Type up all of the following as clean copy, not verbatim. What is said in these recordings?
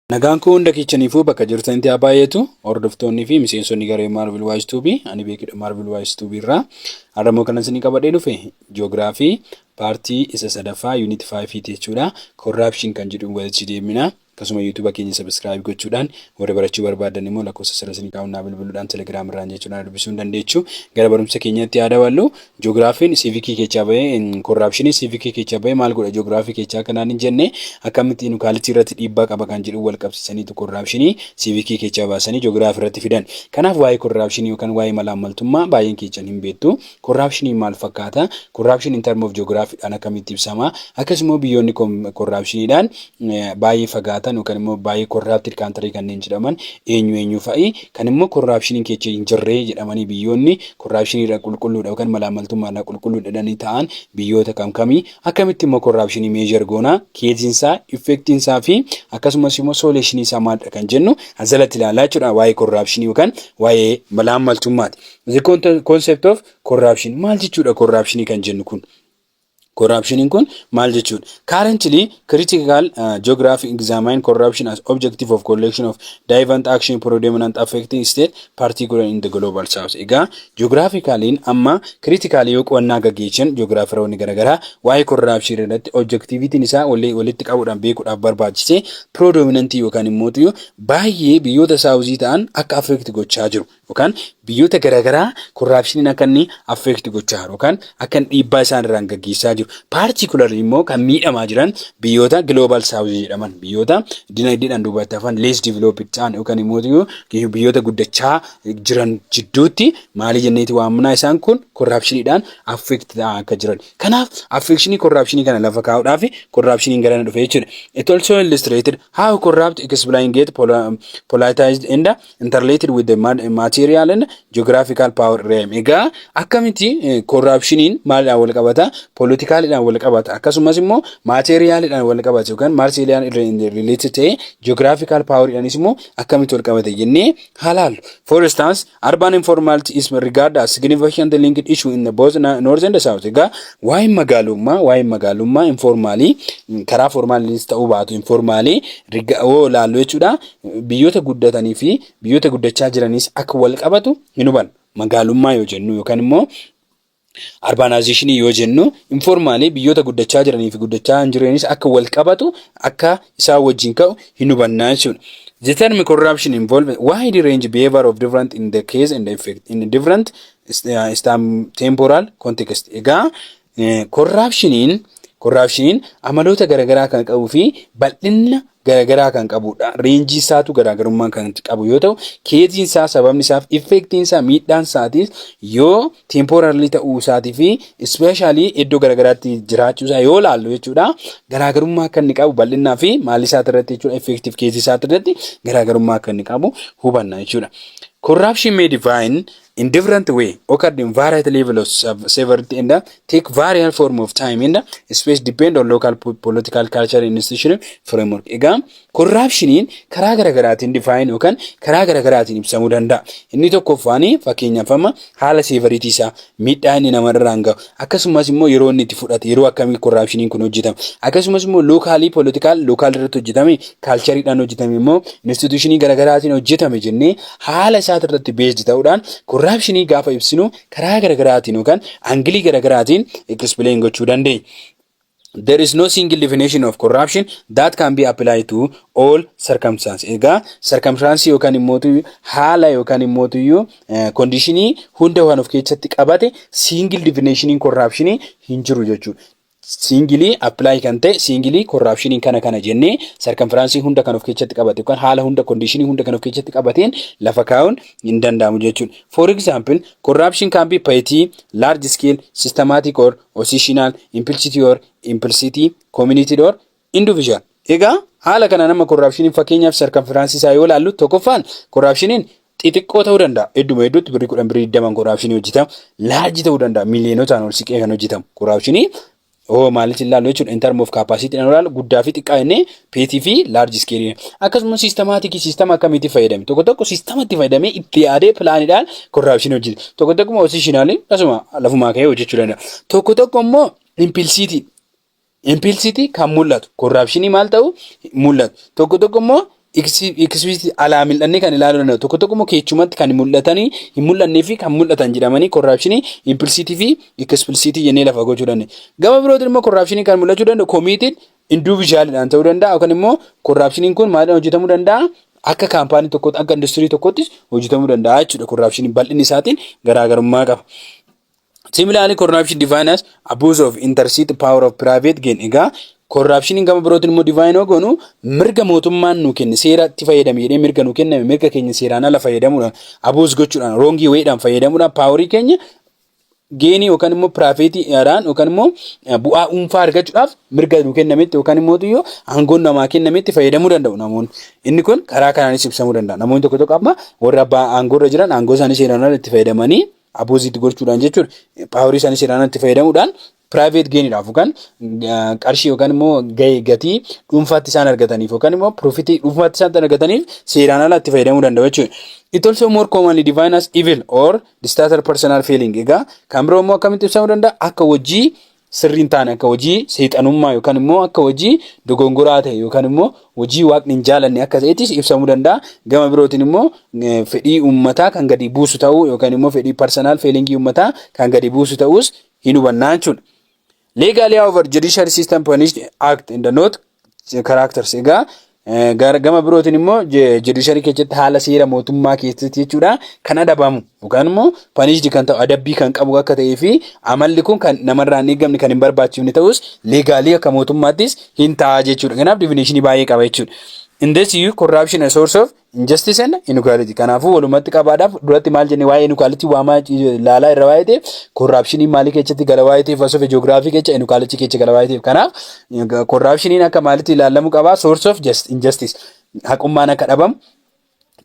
Nagaan kun hunda keessaniifuu bakka jirtanitti haa baay'atu. Hordoftoonnii fi miseensonni garee Marvel Wise Tube ani beekudha Marvel Wise Tube irraa har'ammoo kan isin qabadhee dhufe ji'oogiraafii paartii isa sadaffaa yuunit 5 jechuudha. Corruption kan jedhu walitti deemina. Akkasuma YouTube keenya subscribe gochuudhaan warra barachuu barbaadan immoo lakkoofsa sararaatiin kaa'uunaa bilbiluudhaan Telegram irraan jechuudhaan dubbisuu dandeessu. Gara barumsa keenyatti yaada wallu ji'oogiraafiin civic keessaa bahee corruption civic keessaa bahee maal godha ji'oogiraafii keessaa kanaan hin jenne akkamitti inequality irratti dhiibbaa qaba kan jedhu wal qabsiisaniitu corruption civic keessaa baasanii ji'oogiraafii irratti fidan. Kanaaf waa'ee corruption yookaan waa'ee malaammaltummaa baay'een keessan hin beektu. Corruption maal fakkaata? Corruption in terms of geography dhaan akkamitti ibsama? Akkasuma biyyoonni corruption dhaan baay'ee fagaata yookaan immoo baay'ee corrupted country kanneen jedhaman eenyu fa'i kan immoo corruption keessa hin jirre jedhamanii biyyoonni corruption irra qulqulluudha yookaan malaamaltummaa irra qulqulluudhaan ta'an biyyoota kamii akkamitti immoo corruption measure goona keessiinsaa effectiinsaa fi akkasumas immoo solution isaa maal kan jennu asalatti ilaalaa jechuudha waa'ee corruption yookaan waa'ee malaamaltummaati. The concept of corruption maal jechuudha corruption kan jennu kun? Corruption kun maal jechuudha? Currently, critical geography examine corruption as objective of collection of different action predominant affecting state, particularly in the global south. Egaa geographically amma critically yoo qo'annaa gaggeessan geographeroonni garagaraa waa'ee corruption irratti objectivitiin isaa walitti qabuudhaan beekuudhaaf barbaachise predominant yookaan immoo baay'ee biyyoota southii ta'an akka affect gochaa jiru yookaan biyyoota garagaraa corruption akka inni affect gochaa jiru yookaan akka dhiibbaa isaan irraan gaggeessaa jiru. Particularly immoo kan miidhamaa jiran biyyoota global south jedhaman biyyoota dinagdeedhaan duubatti hafan less developed ta'an yookaan immoo biyyoota guddachaa jiran jidduutti maali jenneeti waamnaa isaan kun corruptionidhaan affect ta'aa akka jiran. Kanaaf affection corruption kana lafa kaa'uudhaaf corruption gara dhufe jechuudha. It also illustrated how corrupt explain get politicized and interrelated with the material and geographical power realm. Egaa akkamitti corruptioniin maal wal qabata political wal qabata akkasumas immoo materialidhaan wal qabata yookaan material related ta'e geographical power dhanis immoo akkamitti wal qabata jennee halaalu. For instance, urban informality is regarded as significant linked issue in the both north and the south. Egaa waa'ee magaalummaa informaali karaa formaalis ta'uu baatu informaali laallu jechuudha. Biyyoota guddatanii fi biyyoota guddachaa jiranis akka wal qabatu hin hubannu. Magaalummaa yoo jennu yookaan immoo urbanization yoo jennu informaali biyyoota guddachaa jiranii fi guddachaa hin jireenis akka wal qabatu akka isaa wajjin ka'u hin hubannaa jechuudha. The term corruption involves wide range behavior of different in the case and the effect in different temporal context. Egaa corruptioniin amaloota garagaraa kan qabuu fi bal'ina garagaraa kan qabudha. Reenjii isaatu garagarummaa kan qabu yoo ta'u, keessiin isaa sababni isaaf effectiin isaa miidhaan isaatis yoo temporarily ta'uu isaatii fi especially iddoo garagaraatti jiraachuu isaa yoo laallu jechuudha. Garagarummaa kan inni qabu bal'inaa fi maal isaati irratti jechuudha effective keessi isaati irratti garagarummaa kan inni qabu hubanna jechuudha. Corruption may define in different way, occurred in various levels of severity and take various form of time and space depend on local political culture and institutional framework. Egaa corruptioniin karaa garagaraatiin define yookaan karaa garagaraatiin ibsamuu danda'a. Inni tokkoffaanii fakkeenyaaf amma haala severity isaa miidhaa inni namarraan gahu akkasumas immoo yeroo inni itti fudhate yeroo akkamii corruptioniin kun hojjetama akkasumas immoo locally political local irratti hojjetame cultureedhaan hojjetame immoo institutionii garagaraatiin hojjetame jennee haala isaati irratti based ta'uudhaan corruption gaafa ibsinu karaa garagaraatiin yookaan angilii garagaraatiin explain gochuu dandeenya. There is no single definition of corruption that can be applied to all circumstances. Egaa circumstances yookaan immoo haala yookaan immoo conditionii hunda waan of keessatti qabate single definition corruption hin jiru jechuudha. Singly apply kan ta'e singly corruption kana jennee circumstances hunda kan of keessatti qabate yookaan haala hunda conditionii hunda kan of keessatti qabateen lafa kaa'uun hin danda'amu jechuudha. For example, corruption can be petty, large scale, systematic or occasional, implicit, community or individual. Egaa haala kana nama corruption fakkeenyaaf circumstances isaa yoo laallu tokkoffaan corruption xixiqqoo ta'uu danda'a. Hedduma hedduutti birrii 10 corruption hojjetama. Large ta'uu danda'a. Miliyonotaan ol siqee kan hojjetamu corruption maaliif ilaallu jechuudha in terms of capacity ilaalu guddaa fi xiqqaa inni petty fi large scale akkasumas systematic system akkamitti fayyadame tokko systematti fayyadamee itti yaadee plaanidhaan corruption hojjeta tokko immoo occasionally asuma lafumaa ka'ee hojjechuu danda'a tokko immoo implicit kan mul'atu corruption maal ta'u mul'atu tokko immoo explicit alaa mil'annee kan ilaaluu danda'u. Tokko tokko immoo keechumatti kan mul'atanii hin mul'annee fi kan mul'atan jedhamanii corruption implicit fi explicit jennee lafa gochuu dandeenya. Gama birootiin immoo corruption kan mul'achuu danda'u committed individualidhaan ta'uu danda'a yookaan immoo corruption kun maaliidhaan hojjetamuu danda'a? Akka kaampaanii tokkotti akka industirii tokkottis hojjetamuu danda'a jechuudha. Corruption bal'inni isaatiin garaagarummaa qaba. Similarly, corruption defined as abuse of interest power of private gain. Egaa corruption gama birootiin immoo divine ogonu mirga mootummaan nu kenne seeratti fayyadamee mirga nu kenname mirga keenya seeraan ala fayyadamuudhaan abuse gochuudhaan wrong way'dhaan fayyadamuudhaan power keenya geeni yookaan immoo piraafiitiidhaan yookaan immoo bu'aa dhuunfaa argachuudhaaf mirga nu kennametti yookaan immoo tuyyo aangoon namaa kennametti fayyadamuu danda'u namoonni. Inni kun karaa kanaanis ibsamuu danda'a. Namoonni tokko tokko amma warra abbaa aangoorra jiran aangoo isaanii seeraan ala itti fayyadamanii abuuziitti gochuudhaan jechuudha. Paaworii isaanii seeraan ala itti fayyadamuudhaan private gainiidhaaf yookaan qarshii yookaan immoo gatii dhuunfaatti isaan argataniif yookaan immoo profitii dhuunfaatti isaan argataniif seeraan ala itti fayyadamuu danda'u jechuudha. It also more commonly defined as evil or disaster personal failing. Egaa kan biroo immoo akkamitti ibsamuu danda'a? Akka hojii sirriin taane akka hojii seexanummaa yookaan immoo akka hojii dogongoraa ta'e yookaan immoo hojii waaqni hin jaalanne akka ta'ettis ibsamuu danda'a. Gama birootiin immoo fedhii uummataa kan gadi buusu ta'uu yookaan immoo fedhii personal failingii uummataa kan gadi buusu ta'us hin hubannaa jechuudha. Legally, however, judicial system punished act in the note characters. Egaa gama birootiin immoo judiciary keessatti haala seera mootummaa keessatti jechuudha kan adabamu yookaan immoo punished kan ta'u adabbii kan qabu akka ta'ee fi amalli kun kan namarraa hin eegamne kan hin barbaachifne ta'us legally akka mootummaattis hin ta'a jechuudha. Kanaaf definition baay'ee qaba jechuudha. In this view, corruption is a source of injustice and inequality. Kanaafuu walumatti qabaadhaaf duratti maal jennee waa'ee inequality waamaa laalaa irra waa'ee ta'eef corruption maalii keessatti gala waa'ee ta'eef osoo geography keessa inequality keessa gala waa'ee ta'eef kanaaf corruption akka maalitti ilaalamuu qaba source of injustice haqummaan akka dhabamu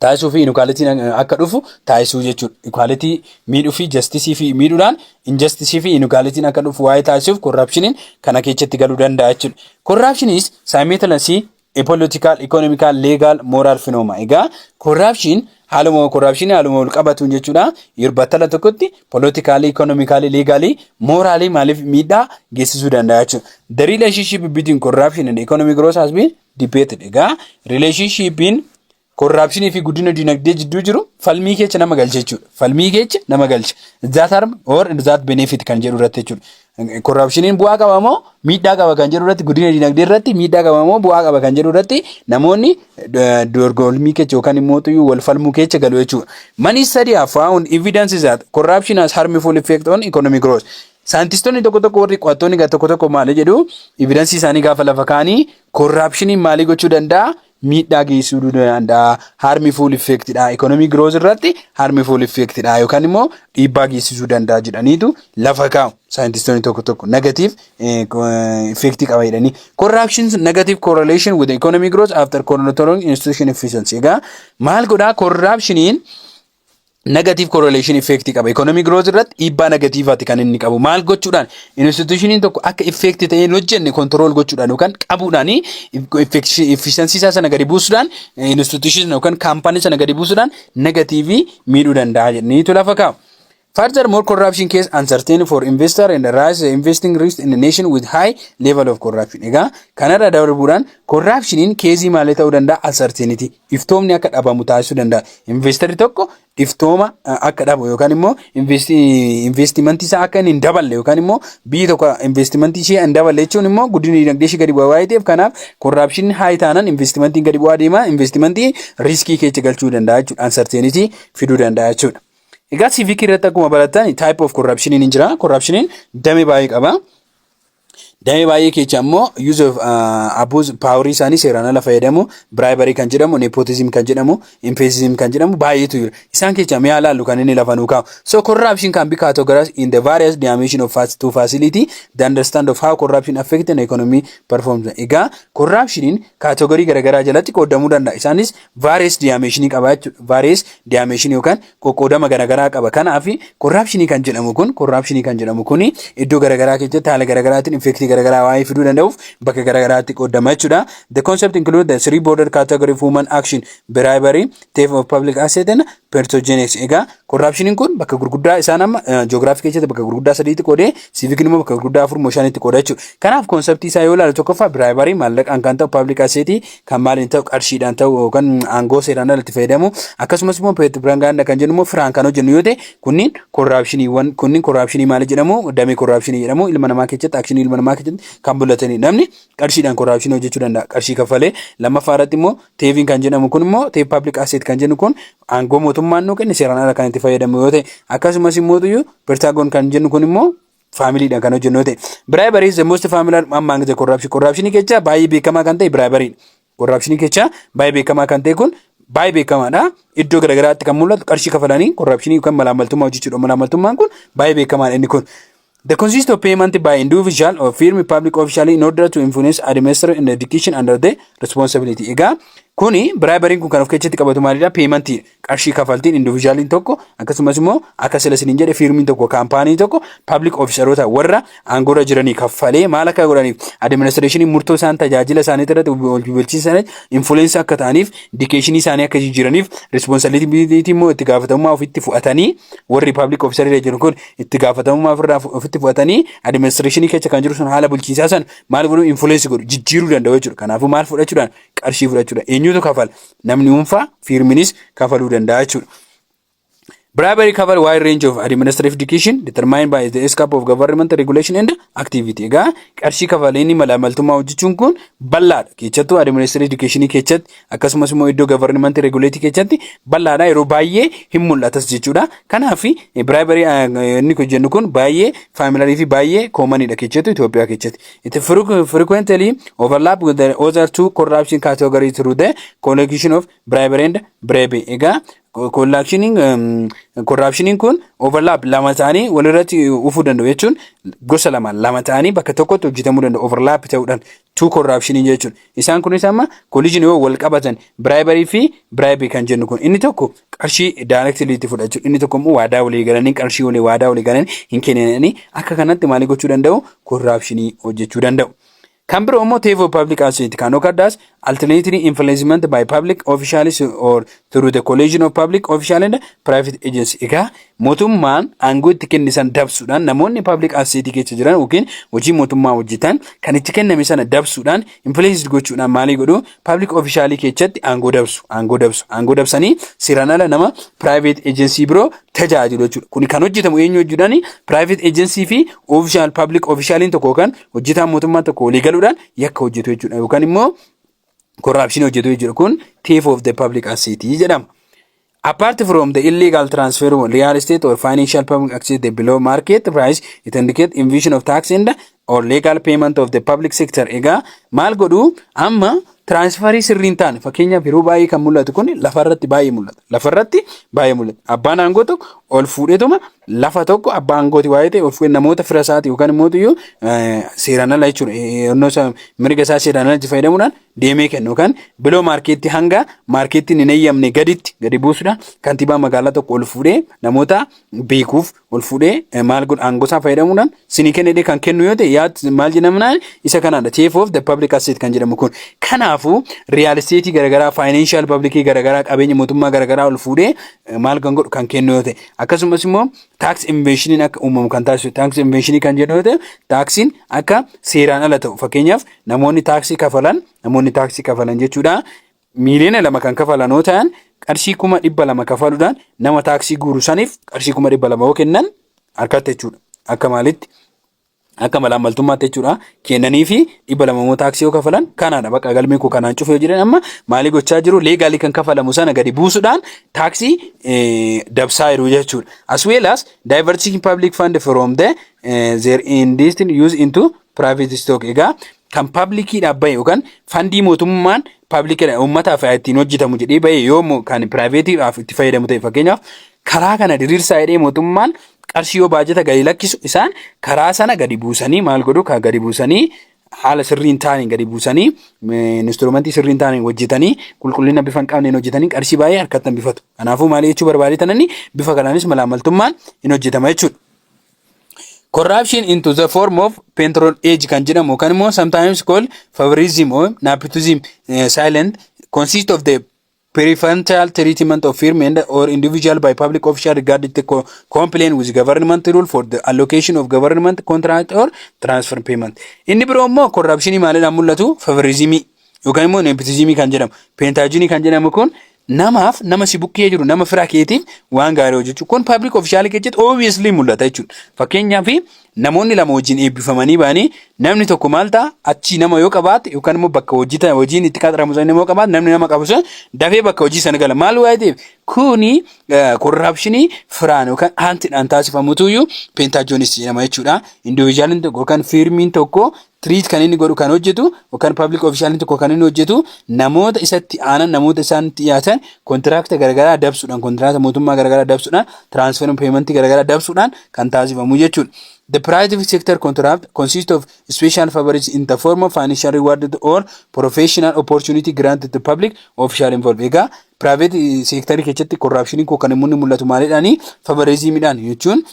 taasisuu fi inequality akka dhufu taasisuu jechuudha. Equality miidhuu fi justice fi miidhuudhaan injustice fi inequality akka dhufu waa'ee taasisuuf corruption kana keessatti galuu danda'a jechuudha. Corruption is simultaneously a political, economical, legal, moral phenomenon. Egaa corruption haaluma wal qabatu jechuudha. Yeroo tokkotti politically, economically, legally, morally maaliif miidhaa geessisuu danda'a jechuudha. The relationship between corruption and economic growth has been debated. Egaa relationship in corruption fi guddina dinagdee jidduu jiru falmii keessa nama galcha jechuudha. Falmii keessa nama galcha. That harm or that benefit kan jedhu irratti jechuudha. Corruption bu'aa qaba moo miidhaa qaba kan jedhu irratti guddina dinagdee irratti miidhaa qaba moo bu'aa qaba kan jedhu irratti namoonni dorgolmii keessa yookaan immoo wal falmuu keessa galu jechuudha. Many studies have found evidence that corruption has harmful effect on economic growth. Saayintistoonni tokko tokko warri qo'attoonni tokko tokko maal jedhu evidence isaanii gaafa lafa kaanii corruption maalii gochuu danda'a? Miidhaa geessisuu danda'a. Harmful effect dha. Economic growth irratti harmful effect dha yookaan immoo dhiibbaa geessisuu danda'a jedhaniitu lafa kaa'u. Saayintistoonni tokko tokko negative effect qaba jedhanii. Corruption's negative correlation with economic growth after controlling institution efficiency. Egaa maal godhaa corruptioniin negative correlation effect qaba. Economic growth irratti dhiibbaa negatiivaati kan inni qabu. Maal gochuudhaan institutioniin tokko akka effect ta'een hojjenne control gochuudhaan yookaan qabuudhaan efficiency isaa sana gadi buusuudhaan institution yookaan kaampaanii sana gadi buusuudhaan negative miidhuu danda'a jedhaniitu lafa kaa'u. Furthermore, corruption case uncertain for investor and rise investing risk in a nation with high level of corruption. Egaa kanarra darbuudhaan corruptioniin keezii maalee ta'uu danda'a uncertainty iftoomni akka dhabamu taasisuu danda'a. Investorri tokko iftooma akka dhabu yookaan immoo investimentii isaa akka hin daballe yookaan immoo biyyi tokko investimentii ishee hin daballe jechuun immoo guddina dinagdee ishee gadi bu'aa waa'ee ta'eef kanaaf corruption high taanaan investimentiin gadi bu'aa deema investimentii riskii keessa galchuu danda'a jechuudha. Uncertainty fiduu danda'a jechuudha. Egaa civic irratti akkuma baratan type of corruption hin jira. Corruption damee baay'ee qaba. Damee baay'ee keessa immoo use of abuse power isaanii seeraan ala fayyadamu bribery kan jedhamu nepotism kan jedhamu imperialism kan jedhamu baay'eetu jira. Isaan keessa mi'a laallu kan inni lafa nuu kaa'u. So corruption can be categorized in the various dimensions of to facility the understand of how corruption affect an economy performance. Egaa corruption category garagaraa jalatti qoodamuu danda'a. Isaanis various dimensions qaba jechuudha. Various dimensions yookaan qoqqoodama garagaraa qaba. Kanaaf corruption kan jedhamu kun iddoo garagaraa keessatti haala garagaraatiin effect garagaraa waa'ee fiduu danda'uuf bakka garagaraatti qoodama jechuudha. The concept include the three border category of human action: bribery, theft of public asset and perjury. Egaa corruption kun bakka gurguddaa isaan amma geography keessatti bakka gurguddaa sadiitti qoodee civic immoo bakka gurguddaa afur mooshanitti qooda jechuudha. Kanaaf concept isaa yoo ilaalu tokkoffaa bribery maallaqaan kan ta'u public asset kan maaliin ta'u qarshiidhaan ta'u yookaan aangoo seeraan alatti fayyadamu akkasumas immoo propaganda kan jennu immoo firaan kan hojjennu yoo ta'e kunniin corruptionii maali jedhamu damee corruptionii jedhamu ilma namaa keessatti action ilma namaa keessatti kan bullatanii namni qarshiidhaan corruption hojjechuu danda'a qarshii kaffalee lammaffaa irratti immoo thieving kan jedhamu kun immoo theft public asset kan jennu kun aangoo mootummaan nu kenne seeraan ala kan itti fayyadamu yoo ta'e akkasumas immoo pertagon kan jennu kun immoo family dhaan kan hojjennu yoo ta'e bribery is the most familiar among the corruption kecha baay'ee beekamaa kan ta'e bribery corruption kecha baay'ee beekamaa kan ta'e kun baay'ee beekamaadha iddoo garagaraatti kan mul'atu qarshii kafalanii corruption kan malaamaltummaa hojjechuudha malaamaltummaan kun baay'ee beekamaadha inni kun. The consist of payment by individual or firm public official in order to influence administration and education under the responsibility. Egaa kuni bribery kun kan of keessatti qabatu maalidha payment qarshii kafaltiin individualin tokko akkasumas immoo akka selasiniin jedhe firmiin tokko kaampaanii tokko public officeroota warra aangoora jiranii kaffalee maal akka godhaniif administrationii murtoo isaan tajaajila isaanii irratti bulchiinsa influence akka ta'aniif education isaanii akka jijjiiraniif responsibility immoo itti gaafatamummaa ofitti fudhatanii warri public officer jiran kun itti gaafatamummaa ofitti fudhatanii administrationii keessa kan jiru sun haala bulchiinsaa san maal godhu influence godhu jijjiiruu danda'u jechuudha. Kanaafuu maal fudhachuudhaan qarshii fudhachuudha. Eenyutu kafala namni dhuunfaa firminis kafaluu danda'a jechuudha. Bribery cover wide range of administrative education determined by the scope of government regulation and activity. Egaa qarshii kafalanii malaamaltummaa hojjechuun kun bal'aadha. Keessattuu administrative education keessatti akkasumas immoo iddoo government regulate keessatti bal'aadha yeroo baay'ee hin mul'atas jechuudha. Kanaaf bribery inni jennu kun baay'ee familiar fi baay'ee commonidha keessattuu Itoophiyaa keessatti. It frequently overlap with the other two corruption categories through the collection of bribery and bribery. Egaa corruption kun overlap lama ta'anii walirratti ufuu danda'u jechuun gosa lama ta'anii bakka tokkotti hojjetamuu danda'u overlap ta'uudhaan two corruption jechuun isaan kunis amma collision yoo wal qabatan bribery fi bribe kan jennu kun inni tokko qarshii directly itti fudhachuun inni tokko immoo waadaa walii galanii qarshii waadaa walii galanii hin kennanii akka kanatti maali gochuu danda'u corruption hojjechuu danda'u. Kan biroo immoo theft of public asset kan occurs alternately influencement by public officials or through the collision of public official and private agency. Egaa mootummaan aangoo itti kennisan dabsuudhaan namoonni public asset keessa jiran yookiin hojii mootummaa hojjetan kan itti kenname sana dabsuudhaan influence gochuudhaan maali godhu public official keessatti aangoo dabsanii seeraan ala nama private agency biroo tajaajilu jechuudha. Kuni kan hojjetamu eenyu hojjetan private agency fi official public officialin tokko kan hojjetaan mootummaa tokko walii galuudhaan yakka hojjetu jechuudha yookaan immoo corruption hojjetu jechuudha kun theft of the public asset jedhama. Apart from the illegal transfer of real estate or financial public asset below market price, it indicates invasion of tax and or legal payment of the public sector. Egaa maal godhu amma transferii sirriin taane fakkeenyaaf yeroo baay'ee kan mul'atu kun lafarratti baay'ee mul'ata. Abbaan aangoo tokko ol fuudheetuma lafa tokko abbaan aangooti waa'ee ta'e ol fuudhee namoota fira isaati yookaan immoo seeraan ala jechuudha. Yeroo mirga isaa seeraan alatti fayyadamuudhaan deemee kennu yookaan biloo maarkeetti hanga maarkeettiin hin eeyyamne gadi buusuudhaan kantiibaa magaalaa tokko ol fuudhee namoota beekuuf ol fuudhee maal godhu aangoo isaa fayyadamuudhaan sinii kennedee kan kennu yoo ta'e maal jedhamnaan isa kanaadha theft of the public asset kan jedhamu kun. Kanaafu real estate garagaraa financial public garagaraa qabeenya mootummaa garagaraa ol fuudhee maal kan godhu kan kennu yoo ta'e akkasumas immoo tax evasion akka uumamu kan taasisu tax evasion kan jedhamu yoo ta'e taxiin akka seeraan ala ta'u fakkeenyaaf namoonni taxii kafalan jechuudha miiliyoona 2 kan kafalan yoo ta'an qarshii 200,000 kafaluudhaan nama taxii guuru saniif qarshii 200,000 yoo kennan harkatti jechuudha akka maalitti akka malaamaltummaatti jechuudha kennanii fi 200 taksii yoo kafalan kanaadha bakka galmee koo kanaan cufee jiran amma maali gochaa jiru leegaalii kan kafalamu sana gadi buusuudhaan taksii dabsaa jiru jechuudha. As well as diverting public fund from the their indistinct use into private stock. Egaa kan publicii dhaabbaye yookaan fandii mootummaan publicii uummataaf ittiin hojjetamu jedhee bahe yoo kan privateedhaaf itti fayyadamu ta'e fakkeenyaaf karaa kana diriirsaa jedhee mootummaan qarshii yoo baajata gadi lakkisu isaan karaa sana gadi buusanii maal godhu ka gadi buusanii haala sirriin taaniin gadi buusanii instrumentii sirriin taaniin hojjetanii qulqullina bifa hin qabneen hojjetanii qarshii baay'ee harkatti bifatu. Kanaafuu maal jechuu barbaadetanani bifa kanaanis malaamaltummaan hin hojjetama jechuudha. Corruption into the form of patronage kan jedhamu kan immoo sometimes called favorism or nepotism silent consist of the preferential treatment of firm and or individual by public official regarding the complaint with government rule for the allocation of government contract or transfer payment. Inni biroo immoo corruption maalidhaan mul'atu favorism yookaan immoo nepotism kan jedhamu. Patronage kan jedhamu kun namaaf nama si bukkee jiru nama fira keetiif waan gaarii hojjechuu kun public official keessatti obviously mul'ata jechuudha. Fakkeenyaaf namoonni lama wajjin eebbifamanii baanii namni tokko maal ta'a achi nama yoo qabaate yookaan immoo bakka hojiin itti qaxaramu sana yoo qabaate namni nama qabu sun dafee bakka hojii sana gala maal waa'ee ta'eef kuni corruptionii firaan yookaan aantiidhaan taasifamutuyyuu pentaajoonis jedhama jechuudha. Individualiin tokko yookaan firmiin tokko treat kan inni godhu kan hojjetu yookaan public officialin tokko kan inni hojjetu namoota isatti aanan namoota isaan dhiyaatan kontiraakta garagaraa dabsuudhaan kontiraakta mootummaa garagaraa dabsuudhaan transfer payment garagaraa dabsuudhaan kan taasifamu jechuudha. The private sector contract consists of special favors in the form of financial reward or professional opportunity granted to public official involved. Egaa private sector keessatti corruption ko kan inni mul'atu maalidhaani favorismidhaan jechuun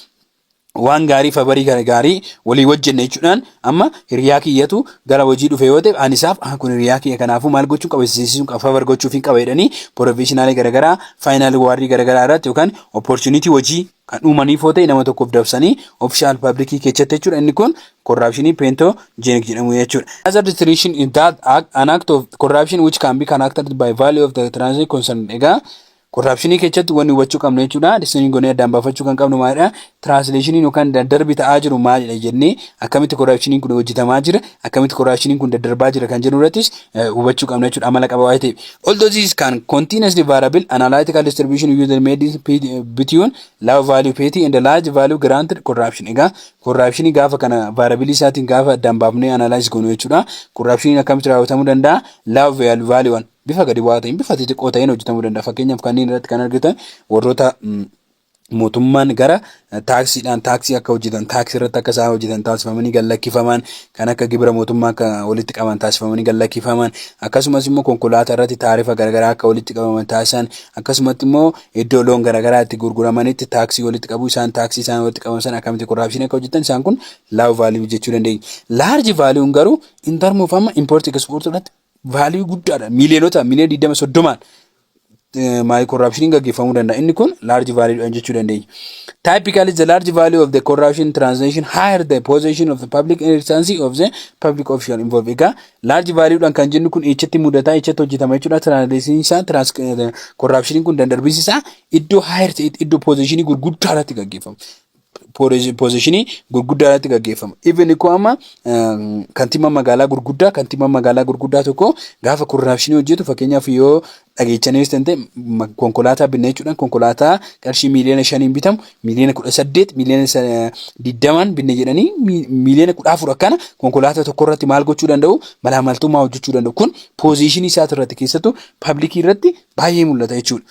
waan gaarii favorii gaarii walii wajjin jechuudhaan amma hiriyaa kiyyatu gara hojii dhufe yoo ta'e anisaaf kun hiriyaa kiyya kanaafuu maal gochuu qaba siisiisuun qaba favor gochuuf hin qaba jedhanii professional garagaraa final warri garagaraa irratti yookaan opportunity hojii kan uumaniif yoo ta'e nama tokkoof dabsanii official public keessatti jechuudha. Inni kun corruption patronage jedhamu jechuudha. As a distinction in that an act of corruption which can be conducted by value of the transaction concerned. Egaa corruption keessatti wanni hubachuu qabnu jechuudha. Distinction gonee addaan baafachuu kan qabnu maalidha? Translation yookaan daddarbi ta'aa jiru maalidha jennee akkamitti corruption kun hojjetamaa jira akkamitti corruption kun daddarbaa jira kan jedhu irrattis hubachuu qabnu jechuudha. Amala qaba waa'ee ta'e. Although this can continuously variable analytical distribution usually made between low value petty and the large value granted corruption. Egaa corruption gaafa kana variability isaatiin gaafa addaan baafnee analyze goonu jechuudha. Corruption akkamitti raawwatamuu danda'a? Low value one bifa gadi bu'aa ta'een bifa xixiqqoo ta'een hojjetamuu danda'a. Fakkeenyaaf kanneen irratti kan argitan warroota mootummaan gara taaksiidhaan taaksii akka hojjetan taaksii irratti akka isaan hojjetan taasifamanii gallakkifaman kan akka gibira mootummaa akka walitti qaban taasifamanii gallakkifaman akkasumas immoo konkolaataa irratti taarifa garagaraa akka walitti qabaman taasisan akkasumatti immoo iddoo loon garagaraa itti gurguramanitti taaksii walitti qabu isaan taaksii isaan walitti qaban sana akkamitti corruption akka hojjetan isaan kun low value jechuu dandeenya. Large value garuu in terms of amma import export irratti value guddaadha. Miliyoonota miliyoona 20-30 my corruption gaggeeffamuu danda'a. Inni kun large value jechuu dandeenya. Typically the large value of the corruption transaction higher the position of the public instancy of the public official involved. Egaa large value dhaan kan jennu kun echatti mudataa echatti hojjetama jechuudha. Transaction isaa corruption kun dandarbisiisa iddoo higher iddoo position gurguddaa irratti gaggeeffama. Positionii gurguddaa irratti gaggeeffama. Even ko amma kantiibaa magaalaa gurguddaa tokko gaafa corruption hojjetu fakkeenyaaf yoo dhageechanii ta'e konkolaataa binne jechuudha. Konkolaataa qarshii miliyoona 5 bitamu miliyoona 18 miliyoona 20 binne jedhanii miliyoona 14 akkana konkolaataa tokko irratti maal gochuu danda'u malaamaltummaa hojjechuu danda'u. Kun positionii isaa irratti keessattuu public irratti baay'ee mul'ata jechuudha.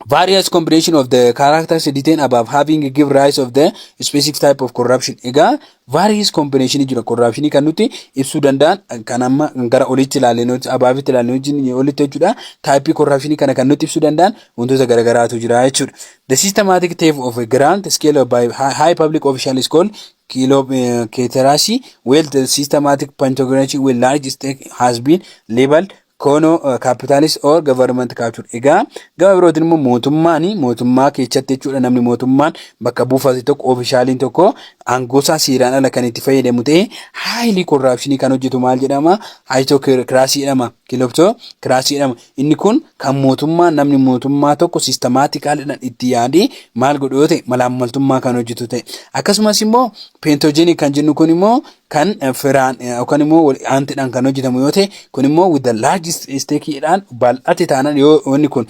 Various combination of the characters detained above having give rise of the specific type of corruption. Egaa various combination jira corruption kan nuti ibsuu danda'an kan amma gara olitti ilaallee abaabitti ilaallee olitti jechuudha. Type corruption kana kan nuti ibsuu danda'an wantoota garagaraatu jira jechuudha. The systematic theft of a grand scale by high public official is called Categorizing, while the systematic patronage with large stake has been labeled kono capitalist or government capture. Egaa gama birootiin immoo mootummaa keessatti jechuudha. Namni mootummaan bakka buufate tokko officialiin tokko aangoosaa seeraan ala kan itti fayyadamu ta'e highly corruption kan hojjetu maal jedhama? Autocracy jedhama. Kleptocracy jedhama. Inni kun kan mootummaa namni mootummaa tokko systematically itti yaadee maal godhu yoo ta'e malaammaltummaa kan hojjetu ta'e. Akkasumas immoo patronage kan jennu kun immoo kan firaan yookaan immoo aantiidhaan kan hojjetamu yoo ta'e kun immoo with the large stake dhaan bal'ate taanaan yoo wanni kun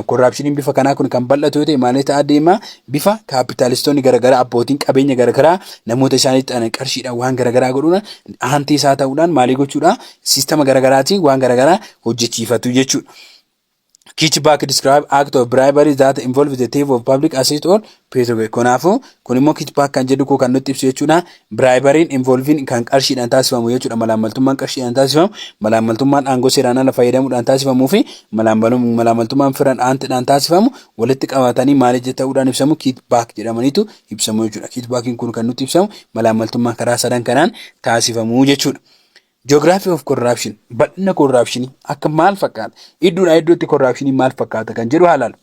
corruption bifa kanaa kun kan bal'atu yoo ta'e maal ta'a deema bifa kapitalistoonni garagaraa abbootiin qabeenya garagaraa namoota isaaniitti qarshiidhaan waan garagaraa godhuudhaan aantii isaa ta'uudhaan maalii gochuudha sistema garagaraatiin waan garagaraa hojjechiifatu jechuudha. Kickback describe act of bribery that involve the theft of public assets or pay-to-pay. Kanaafuu kun immoo kickback kan jedhu kan nutti ibsu jechuudha. Bribery'n involving kan qarshiidhaan taasifamu jechuudha. Malaamaltummaan qarshiidhaan taasifamu, malaamaltummaan aangoo seeraan ala fayyadamuudhaan taasifamuu fi malaamaltummaan firaan aanteedhaan taasifamu walitti qabatanii maal ta'uudhaan ibsamu kickback jedhamaniitu ibsamu jechuudha. Kickbackiin kun kan nutti ibsamu malaamaltummaa karaa sadan kanaan taasifamu jechuudha. Geography of corruption. Bal'ina corruption akka maal fakkaata? Iddoodhaa iddootti corruption maal fakkaata kan jedhu haalaan.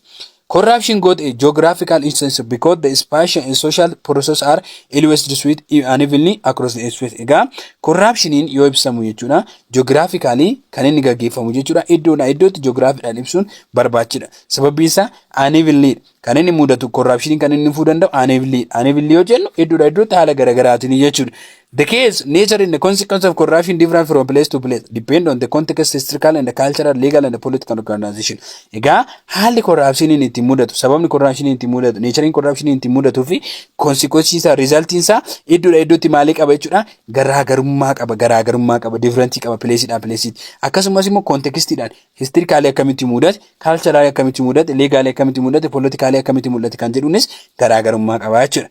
Corruption got a geographical instance because the spatial and social processes are always distributed unevenly across the space. Egaa corruptioniin yoo ibsamu jechuudha geographically kan inni gaggeeffamu jechuudha. Iddoodhaa iddootti geographyidhaan ibsuun barbaachisaadha. Sababiin isaa unevenly kan inni mudatu corruption kan inni fudhuu danda'u unevenly yoo jennu iddoodhaa iddootti haala garaagaraatiin jechuudha. The case, nature and the consequence of corruption different from place to place, depend on the context, historical and the cultural, legal and the political organization. Egaa haalli corruption inni itti mudatu, sababni corruption inni itti mudatu, nature corruption inni itti mudatu fi consequence isaa, result isaa iddoodhaa iddootti maalii qaba jechuudha? Garaagarummaa qaba, different qaba placeidhaan place. Akkasumas immoo contextidhaan, historically akkamitti mudate, culturally akkamitti mudate, legally akkamitti mudate, politically akkamitti mudate kan jedhuunis garaagarummaa qaba jechuudha.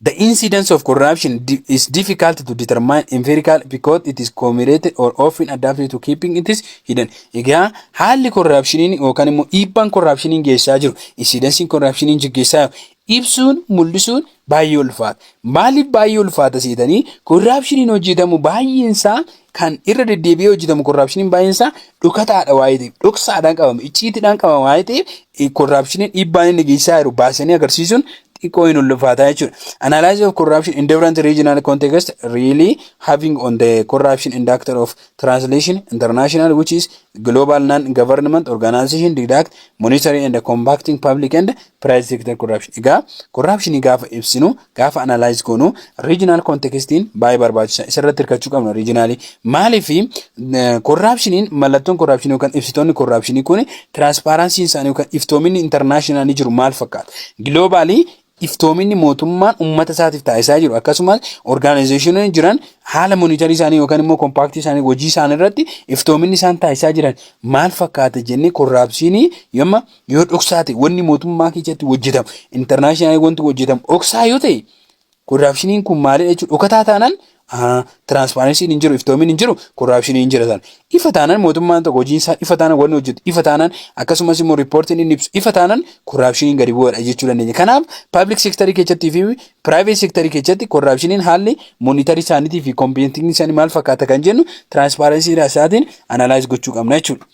The incidence of corruption is difficult to determine empirically because it is accumulated or often adapted to keeping it is hidden. Egaa haalli corruptioniin yookaan immoo dhiibbaan corruptioniin geessaa jiru, incidensiin corruptioniin geessaa ibsuun mul'isuun baay'ee ulfaata. Maaliif baay'ee ulfaata seetanii corruptioniin hojjetamu baay'eensaa kan irra deddeebi'ee hojjetamu corruptioniin baay'eensaa dhokataadha waa'ee ta'eef, dhoksaadhaan qabama, icciitiidhaan qabama waa'ee ta'eef corruptioniin dhiibbaan inni geessaa jiru baasanii agarsiisuun xiqqoo ulfaata jechuudha. Analysis of corruption in different regional context really having on the corruption indicator of translation international which is global non-government organization deduct monitoring and combating public and private sector corruption. Egaa corruption gaafa ibsinu gaafa analyze goonu regional contextiin baay'ee barbaachisa. Isarratti hirkachuu qabna regionally. Maaliif corruptioniin mallattoon corruption yookaan ibsitoonni corruption kun transparency isaanii yookaan iftoominni international jiru maal fakkaata? Globally iftoominni mootummaan uummata isaatiif taasisaa jiru akkasumas organizationii jiran haala monitorii isaanii yookaan immoo compactii isaanii hojii isaanii irratti iftoominni isaan taasisaa jiran maal fakkaata jennee corruptionii yoo dhoksaate wanni mootummaa keessatti hojjetamu international wanti hojjetamu dhoksaa yoo ta'e corruptioniin kun maalidha jechuudha. Dhokataa taanaan transparency hin jiru, iftoomin hin jiru, corruption hin jira sana. Ifa taanaan mootummaan tokko hojiin isaa ifa taanaan wanni hojjetu, ifa taanaan akkasumas immoo reportiin inni ibsu, ifa taanaan corruption gadi bu'aadha jechuu dandeenya. Kanaaf public sector keessatti fi private sector keessatti corruption haalli monitorii isaaniitii fi competing isaanii maal fakkaata kan jennu transparency isaatiin analyze gochuu qabna jechuudha.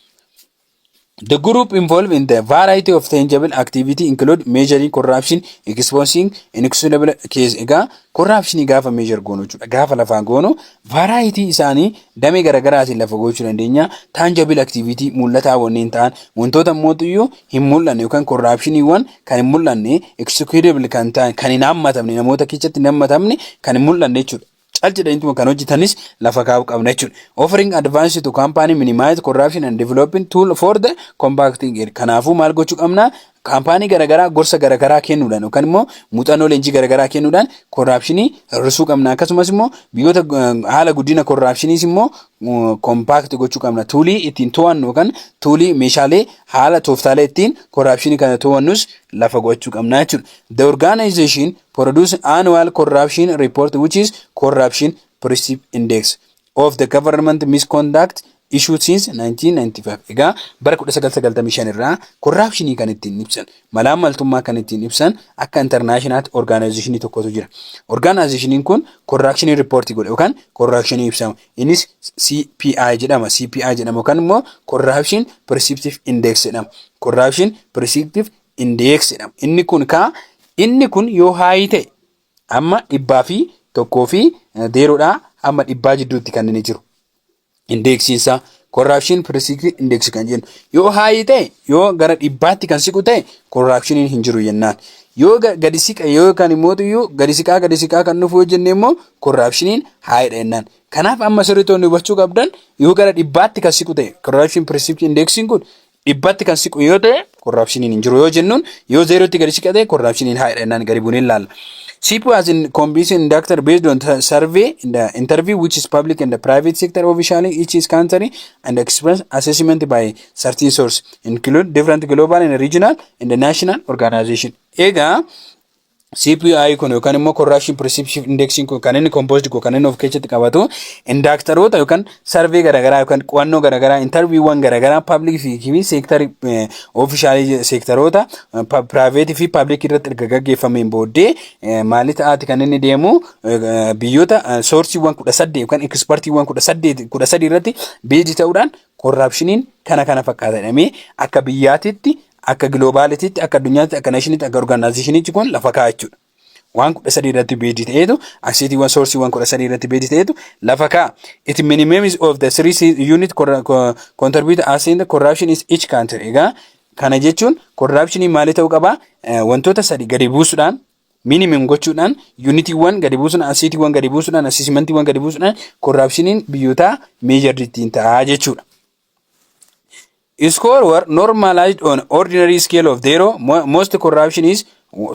The group involved in the variety of tangible activity include measuring corruption, exposing inexcusable case. Egaa corruption gaafa measure goonu jechuudha. Gaafa lafaan goonu variety isaanii damee garaagaraatiin lafa gochuu dandeenya. Tangible activity mul'ataa wanneen ta'an wantoota mootuyyuu hin mul'anne yookaan corruptioniiwwan kan hin mul'anne executable kan ta'an kan hin hammatamne namoota keessatti hin hammatamne kan hin mul'anne jechuudha. Chalchidha kan hojjetanis lafa kaa'uu qabna jechuudha. Offering advice to company minimize corruption and developing tool for the combating it. Kanaafuu maal gochuu qabna? Kaampaanii garagaraa gorsa garagaraa kennuudhaan yookaan immoo muuxannoo leenjii garagaraa kennuudhaan corruptionii hir'isuu qabna. Akkasumas immoo biyyoota haala guddina corruptioniis immoo compact gochuu qabna. Tuulii ittiin to'annu yookaan tuulii meeshaalee haala tooftaalee ittiin corruptionii kana to'annus lafa gochuu qabna jechuudha. The organization produce annual corruption report which is corruption perceived index of the government misconduct issued since 1995. Egaa bara 1995 irraa corruption kan ittiin ibsan, malaamaltummaa kan ittiin ibsan akka international organization tokkotu jira. Organization kun corruption report godhe yookaan corruption ibsama. Innis CPI jedhama. CPI jedhama yookaan immoo corruption perceptive index jedhama. Corruption perceptive index jedhama. Inni kun yoo haayii ta'e amma 100 fi 0 amma 100 jidduutti kan inni jiru. Indexinsa corruption perceptive index kan jennu yoo haayii ta'e yoo gara 100tti kan siqu ta'e corruption hin jiru jennaan. Yoo gadi siqa yoo kan immoo gadi siqaa kan nuuf hojjenne immoo corruption haayidha jennaan. Kanaaf amma sirriitoonni hubachuu qabdan yoo gara 100tti kan siqu ta'e corruption perceptive index kun 100tti kan siqu yoo ta'e corruption hin jiru yoo jennuun yoo 0tti gadi siqa ta'e corruption haayidha jennaan gadi buunee ilaalla. CPU as in composition inductor based on the survey in the interview which is public in the private sector officially each is country and express assessment by certain source include different global and regional and the national organization. Ega CPI kun yookaan immoo corruption perception indexing kun kan inni composed kun kan inni of keessatti qabatu indaktaroota yookaan survey garagaraa yookaan qo'annoo garagaraa interviewwan garagaraa public fi sector official sectoroota private fi public irratti erga gaggeeffameen booddee maali ta'aati kan inni deemu biyyoota sourceewwan 18 yookaan expertiiwwan 13 irratti based ta'uudhaan corruptioniin kana fakkaatadhamee akka biyyaatitti akka globaalititti akka addunyaatti akka nationitti akka organizationitti kun lafa kaa'achuudha. Waan 13 irratti beedi ta'eetu aksiitiiwwan soorsiiwwan 13 irratti beedi ta'eetu lafa kaa'a. It minimums of the 3 unit contribute as in the corruption is each country. Egaa kana jechuun corruptionii maali ta'uu qaba? Wantoota sadi gadi buusuudhaan minimum gochuudhaan unitiiwwan gadi buusuudhaan aksiitiiwwan gadi buusuudhaan assessmentiiwwan gadi buusuudhaan corruptioniin biyyoota measured ittiin ta'a jechuudha. Score were normalized on ordinary scale of 0. Most corruption is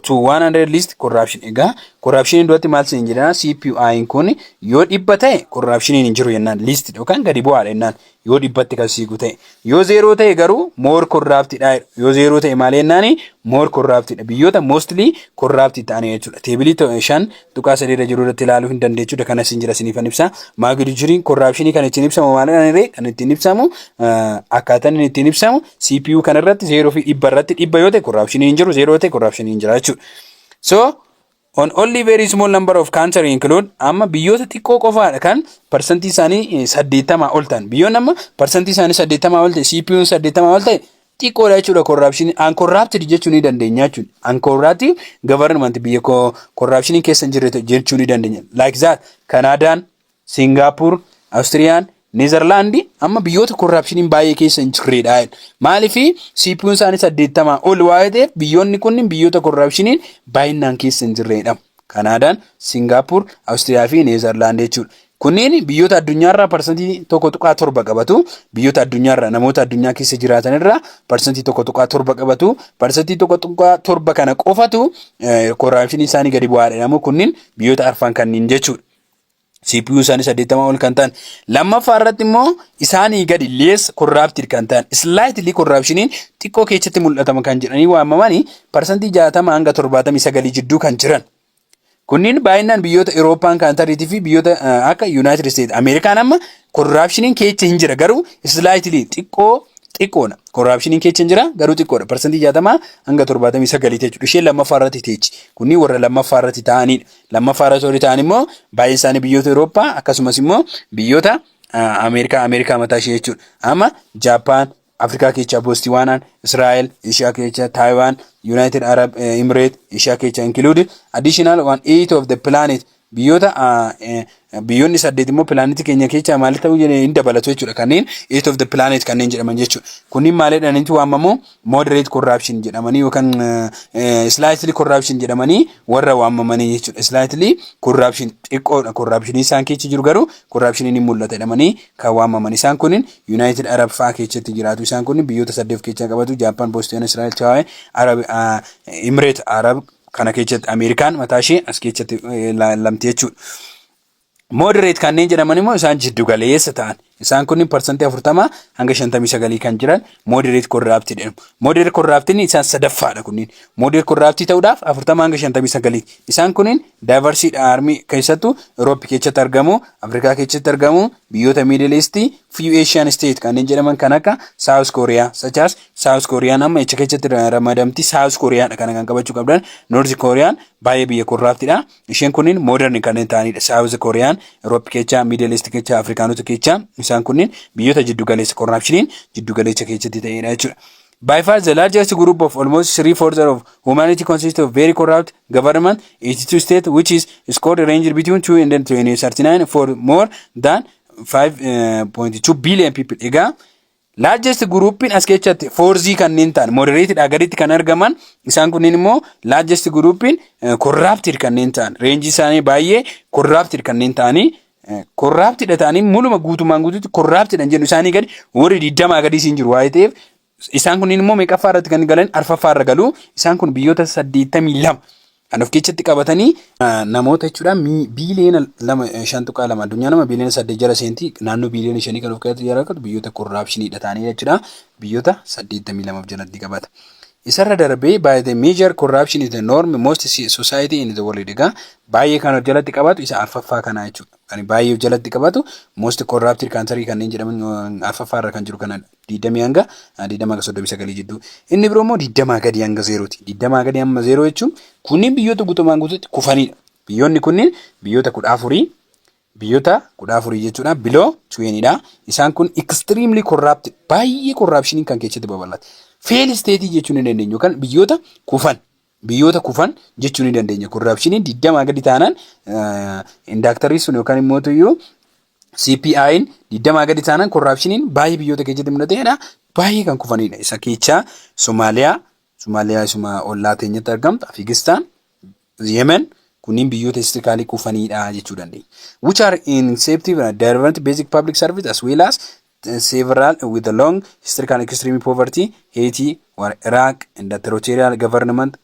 to 100 least corruption. Ega corruption duratti maal sin jedhana CPI kun yoo dhibba ta'e corruption hin jiru yennaan list yookaan gadi bu'aadha yennaan yoo dhibbatti kan siigu ta'e yoo 0 ta'e garuu more corrupt dha yoo 0 ta'e maal yennaani more corrupt dha biyyoota mostly corrupt ta'anii jechuudha. Teebilii 5 tuqaa 3 irra jiru irratti ilaaluu hin dandeechuudha kana sin jira sinifan ibsa maagidi jiriin corruption kan ittiin ibsamu maalidhaan kan ittiin ibsamu akkaataan ittiin ibsamu CPU kan irratti 0 fi dhibba irratti dhibba yoo ta'e corruption hin jiru 0 ta'e corruption hin jira jechuudha. So on only very small number of countries include amma biyyoota xiqqoo qofaadha kan percentage isaanii 80 ol ta'an biyyoon amma percentage isaanii 80 ol ta'e CPU'n 80 ol ta'e xiqqoodha jechuudha corruption uncorrupted jechuu ni dandeenya jechuudha uncorrupted government biyya corruption keessa hin jirre jechuu ni dandeenya like that Canada, Singapore, Australia, Netherlands amma biyyoota corruption baay'ee keessa hin jirredha. Maaliifi CPU'n isaanii 80 ol waa'ee ta'eef biyyoonni kunniin biyyoota corruption baay'inaan keessa hin jirredha. Canada, Singapore, Australia fi Netherlands jechuudha. Kunniin biyyoota addunyaarraa percentii 1.7 qabatu. Biyyoota addunyaarraa namoota addunyaa keessa jiraatanirraa percentii 1.7 qabatu. Percentii 1.7 kana qofatu corruption isaanii gadi bu'aadha. Namoo kunniin biyyoota arfan kanneen jechuudha. CPU isaanii 80 ol kan ta'an lammaffaa irratti immoo isaanii gadi less corrupted kan ta'an slightly corruptioniin xiqqoo keessatti mul'atama kan jedhanii waamamanii percentii 60 hanga 79 jidduu kan jiran. Kunniin baay'inaan biyyoota Eurooppaan countries fi biyyoota akka United States Amerikaan amma corruptioniin keessa hin jira garuu slightly xiqqoodha. Corruption keessa hin jira garuu xiqqoodha. Percentii 60 hanga 79 jechuudha. Ishee lammaffaa irratti teechi. Kunni warra lammaffaa irratti ta'anidha. Lammaffaa irratti ta'an immoo baay'ee isaanii biyyoota Eurooppaa akkasumas immoo biyyoota Ameerikaa mataa ishee jechuudha. Amma Japan, Afrikaa keessa Botswana, Israel, Asia keessa Taiwan, United Arab Emirates, Asia keessa included additional 1/8 of the planet biyyoota biyyoonni 8 immoo planet keenya keessa maal ta'u hin dabalatu jechuudha. Kanneen 8 of the planet kanneen jedhaman jechuudha. Kunniin maalidhaan inti waamamu moderate corruption jedhamanii yookaan slightly corruption jedhamanii warra waamamanii jechuudha. Slightly corruption xiqqoodha. Corruption isaan keessa jiru garuu corruption hin mul'ata jedhamanii kan waamaman. Isaan kunniin United Arab faa keessatti jiraatu. Isaan kunniin biyyoota 8 keessa qabatu. Japan, Botswana, Israel, Taiwan, Arab Emirates Arab kana keessatti Ameerikaan mataa ishee as keessatti lamti jechuudha. Moderate kanneen jedhaman immoo isaan jiddu galeessa ta'an. Isaan kunniin percentii 40 hanga 59 kan jiran moderate corrupted jedhamu. Moderate corrupted isaan sadaffaadha kunniin. Moderate corrupted ta'uudhaaf 40 hanga 59. Isaan kunniin diversity army keessattuu Europe keessatti argamu, Afrikaa keessatti argamu, biyyoota Middle East, few Asian state kanneen jedhaman kan akka South Korea, such as South Korea amma icha keessatti ramadamti South Korea kana kan qabachuu qabdan. North Korea baay'ee biyya corruptedha. Isheen kunniin modern kanneen ta'anidha. South Korea, Europe keessa, Middle East keessa, Afrikaanota keessa isaan kunniin biyyoota jiddu galeessa corruptioniin jiddu galeessa keessatti ta'edha jechuudha. By far the largest group of almost 3/4 of humanity consists of very corrupt government, 82 states, which is scored range between 2 and 39 for more than 5.2 billion people. Egaa largest group as keessatti 4Z kanneen ta'an moderate gaditti kan argaman isaan kunniin immoo largest group corrupted kanneen ta'an range isaanii baay'ee corrupted kanneen ta'anii corrupted ta'anii muluma guutumaan guutuutti corrupted jennu isaanii gadi warri 20 gadi siin jiru waa'ee ta'eef isaan kunniin immoo meeqaffaa irratti kan galan arfaffaa irra galu isaan kun biyyoota 82 Kan of keessatti qabatanii namoota jechuudha biiliyoona 5.2 addunyaa nama biiliyoona 8 jala seentii naannoo biiliyoona 5 kan of keessatti jiraatu biyyoota korraapshiniidha ta'anii jechuudha biyyoota 82 jalatti qabata. Isarra darbee by the major corruption is the norm most society in the world egaa baay'ee kan of jalatti qabatu isa arfaffaa kana jechuudha. Kan baay'ee of jalatti qabatu most corrupted country kanneen jedhaman arfaffaa irra kan jiru kana 20 hanga 39 jidduu. Inni biroo immoo 20 gadi hanga 0ti. 20 gadi hanga 0 jechuun kunniin biyyoota guutumaan guutuutti kufanidha. Biyyoonni kunniin biyyoota 14 jechuudha below 20dha. Isaan kun extremely corrupted baay'ee corruption kan keessatti babal'ata. Fail state jechuun ni dandeenya yookaan biyyoota kufan jechuun ni dandeenya. Corruption 20 gadi taanaan indaktarii sun yookaan immoo tuyyuu CPI'n 20 gadi taanaan corruption baay'ee biyyoota keessatti mul'atedha. Baay'ee kan kufanidha. Isa keessaa Somaaliyaa isuma ollaa teenyatti argamtu, Afghanistan, Yemen kunniin biyyoota istirikaalii kufanidha jechuu dandeenya. Which are ineffective direct basic public service as well as several with a long historical extreme poverty, Haiti or Iraq and the territorial government,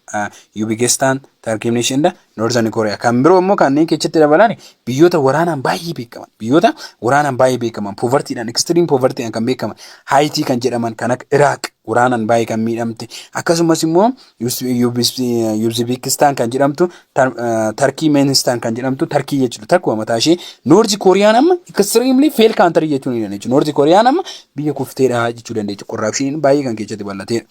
Uzbekistan, Turkey nation and Northern Korea. Kan biroo immoo kanneen keessatti dabalan biyyoota waraanaan baay'ee beekaman, poverty dhaan extreme poverty dhaan kan beekaman, Haiti kan jedhaman kan akka Iraq waraanaan baay'ee kan miidhamte, akkasumas immoo Uzbekistan kan jedhamtu, Turkmenistan kan jedhamtu, Turkey jechuudha. Turkey mataa ishee North Korea amma extremely fail country jechuun ni dandeenya. North Korea amma biyya kufteedha jechuu dandeenya. Corruption baay'ee kan keessatti bal'ateedha.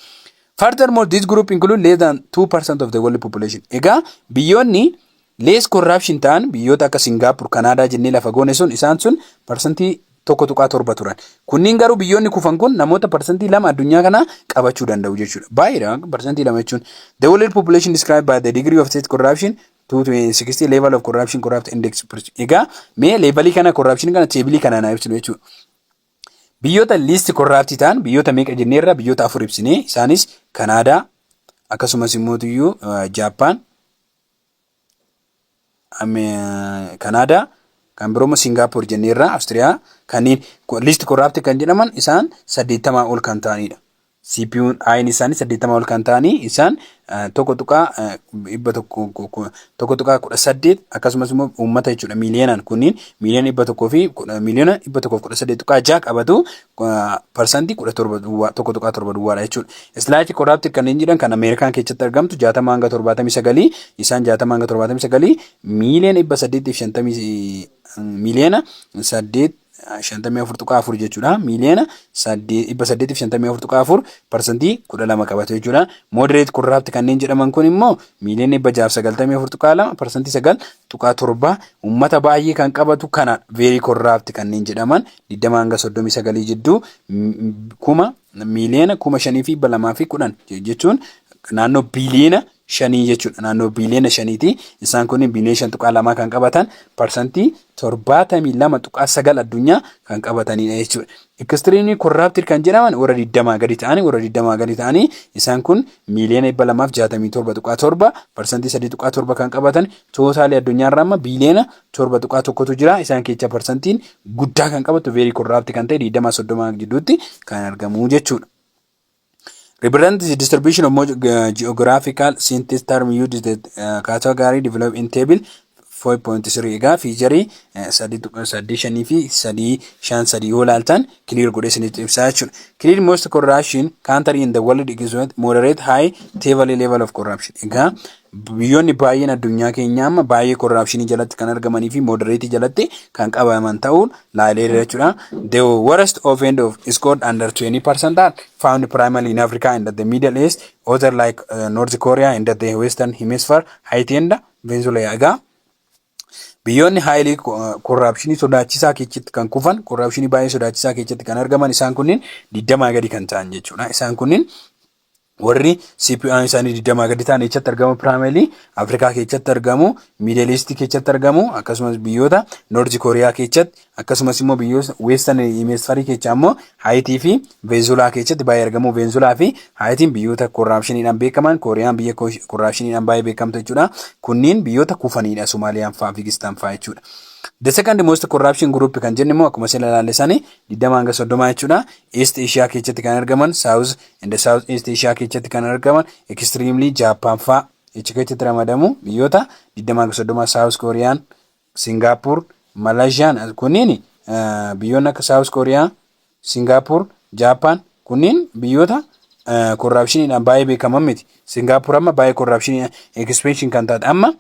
Furthermore, this group include less than 2% of the world population. Egaa biyyoonni less corruption ta'an biyyoota akka Singapore, Canada jennee lafa goone sun isaan sun parsantii 1.7 turan. Kunniin garuu biyyoonni kufan kun namoota parsantii 2 addunyaa kana qabachuu danda'u jechuudha. Baay'eedha parsantii 2 jechuun. The world population described by the degree of state corruption to 60 level of corruption corrupt index. Egaa mee levelii kana corruption kana teebilii kana na ibsinu jechuudha. Biyyoota least corrupt ta'an biyyoota meeqa jenneerra biyyoota 4 ibsine isaanis Canada akkasumas immoo tuyyuu Japan Canada kan biroo Singapore jenneerra Australia kanneen least corrupt kan jedhaman isaan 80 ol kan ta'anidha. CPU'n ayin isaanii 80 ol kan ta'anii isaan tokko tuqaa 18 akkasumas immoo uummata jechuudha miiliyoonaan kunniin miiliyoona 100 fi miiliyoona 118 tuqaa 6 qabatu parsantii 17 duwwaadha jechuudha. Islaachi corrupted kanneen jedhan kan Ameerikaan keessatti argamtu 60 hanga 79 isaan 60 hanga 79 miiliyoona 850 miiliyoona 854 jechuudha. Miiliyoona 854 parsantii 12 qabatu jechuudha. Moderate corrupt kanneen jedhaman kun immoo miiliyoona 694 parsantii 9.7 uummata baay'ee kan qabatu kana very corrupt kanneen jedhaman 20 hanga 39 jidduu miiliyoona 5,210 jechuun naannoo biliyoona 5 jechuudha. Naannoo biliyoona 5ti. Isaan kun biliyoona 5.2 kan qabatan parsantii 72.9 addunyaa kan qabatanidha jechuudha. Extremely corrupted kan jedhaman warra 20 gadi ta'anii isaan kun miiliyoona 267.7 parsantii 3.7 kan qabatan tootaalii addunyaa irraa amma biliyoona 7.1tu jira. Isaan keessa parsantiin guddaa kan qabatu very corrupt kan ta'e 20-30 jidduutti kan argamu jechuudha. Represent the distribution of geographical synthesis term used the category developed in table 4.3 egaa fiicharii 3.5 fi 3.5 yoo ilaaltan clear godhee isinitti ibsaa jechuudha. Clear most corruption country in the world is moderate high table level of corruption. Egaa biyyoonni baay'een addunyaa keenya amma baay'ee corruption jalatti kan argamanii fi moderate jalatti kan qabaman ta'uun laaleera jechuudha. The worst offend of scored under 20% are found primarily in Africa and the Middle East, other like North Korea and the Western Hemisphere, Haiti and Venezuela. Egaa biyyoonni highly corruption sodaachisaa keessatti kan kufan corruption baay'ee sodaachisaa keessatti kan argaman isaan kunniin 20 gadi kan ta'an jechuudha. Isaan kunniin warri CPI isaanii 20 gadi ta'an keessatti argamu primarily Afrikaa keessatti argamu, Middle East keessatti argamu, akkasumas biyyoota North Korea keessatti akkasumas immoo biyyoota Western Hemisphere keessatti ammoo Haiti fi Venezuela keessatti baay'ee argamu. Venezuela fi Haitiin biyyoota corruptionidhaan beekaman, Koreaan biyya corruptionidhaan baay'ee beekamtu jechuudha. Kunniin biyyoota kufanidha Soomaaliyaan fa'aa Afghanistan fa'aa jechuudha. The second most corruption group kan jennu immoo akkuma sila ilaallisanii 20 hanga 30 jechuudha. East Asia keessatti kan argaman, South and South East Asia keessatti kan argaman, extremely Japan fa'aa achi keessatti ramadamu biyyoota 20 South Korea, Singapore, Malaysia kunniin biyyoonni akka South Korea, Singapore, Japan kunniin biyyoota corruptioniidhaan baay'ee beekaman miti. Singapore amma baay'ee corruption expansion kan taate amma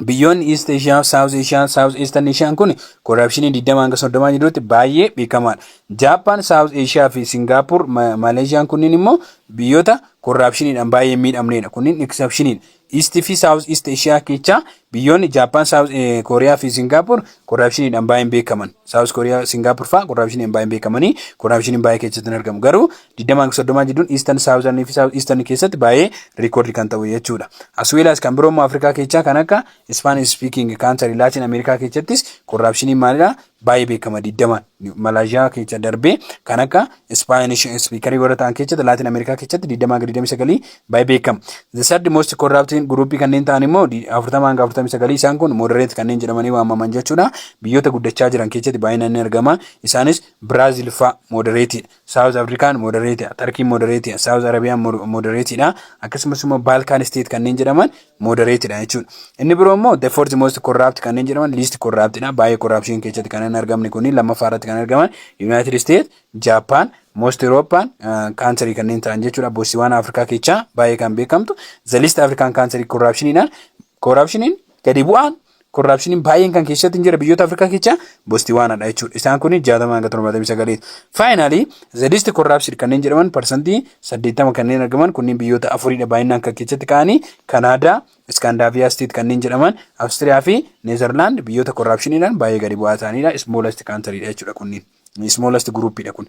biyyoonni East Asia, South Asia, South Eastern Asia kun corruption 20-30 jirutti baay'ee beekamaadha. Japan, South Asia fi Singapore, Malaysia kunniin immoo biyyoota corruptioniidhaan baay'ee miidhamneedha. Kunniin exceptioniidha. East fi South East Asia keessa biyyoonni Japan, South Korea fi Singapore corruptioniidhaan baay'ee beekaman. South Korea, Singapore fa'aa corruptioniidhaan baay'ee beekamanii corruptioniin baay'ee keessatti argamu. Garuu 20-30 jiruun Eastern Southern fi South Eastern keessatti baay'ee record kan ta'u jechuudha. As well as kan biroo Afrikaa keessa kan akka Spanish speaking country Latin America keessattis corruptioniin maalidha baay'ee beekama 20 Malaysia keessa darbee kan akka Spanish speaker warra ta'an keessatti Latin America keessatti 20-29 baay'ee beekama. The third most corrupt group kanneen ta'an immoo 40-49 isaan kun moderate kanneen jedhamanii waamaman jechuudha. Biyyoota guddachaa jiran keessatti baay'inaan ni argama. Isaanis Brazil fa moderate, South African moderate, Turkey moderate, South Arabian moderate dha. Akkasumas immoo Balkan state kanneen jedhaman moderate dha jechuudha. Inni biroo immoo the fourth most corrupt kanneen jedhaman least corrupt dha. Baay'ee corruption keessatti kanneen argamni kuni lammaffaa irratti kan argaman United States, Japan, most European country kanneen ta'an jechuudha. Botswana Afrikaa keessa baay'ee kan beekamtu. The least African country corruptioniin gadi bu'aan corruptioniin baay'een kan keessatti jira biyyoota Afrikaa keessa Botswana dha jechuudha. Isaan kun 60-79. Finally the least corruption kanneen jedhaman percentage 80 kanneen argaman kunniin biyyoota afuridha baay'inaan kan keessatti ka'anii Canada, Scandinavia state kanneen jedhaman Australia fi Netherlands biyyoota corruptioniidhaan baay'ee gadi bu'aa ta'anidha. Smallest country dha jechuudha kunniin. Smallest group dha kun.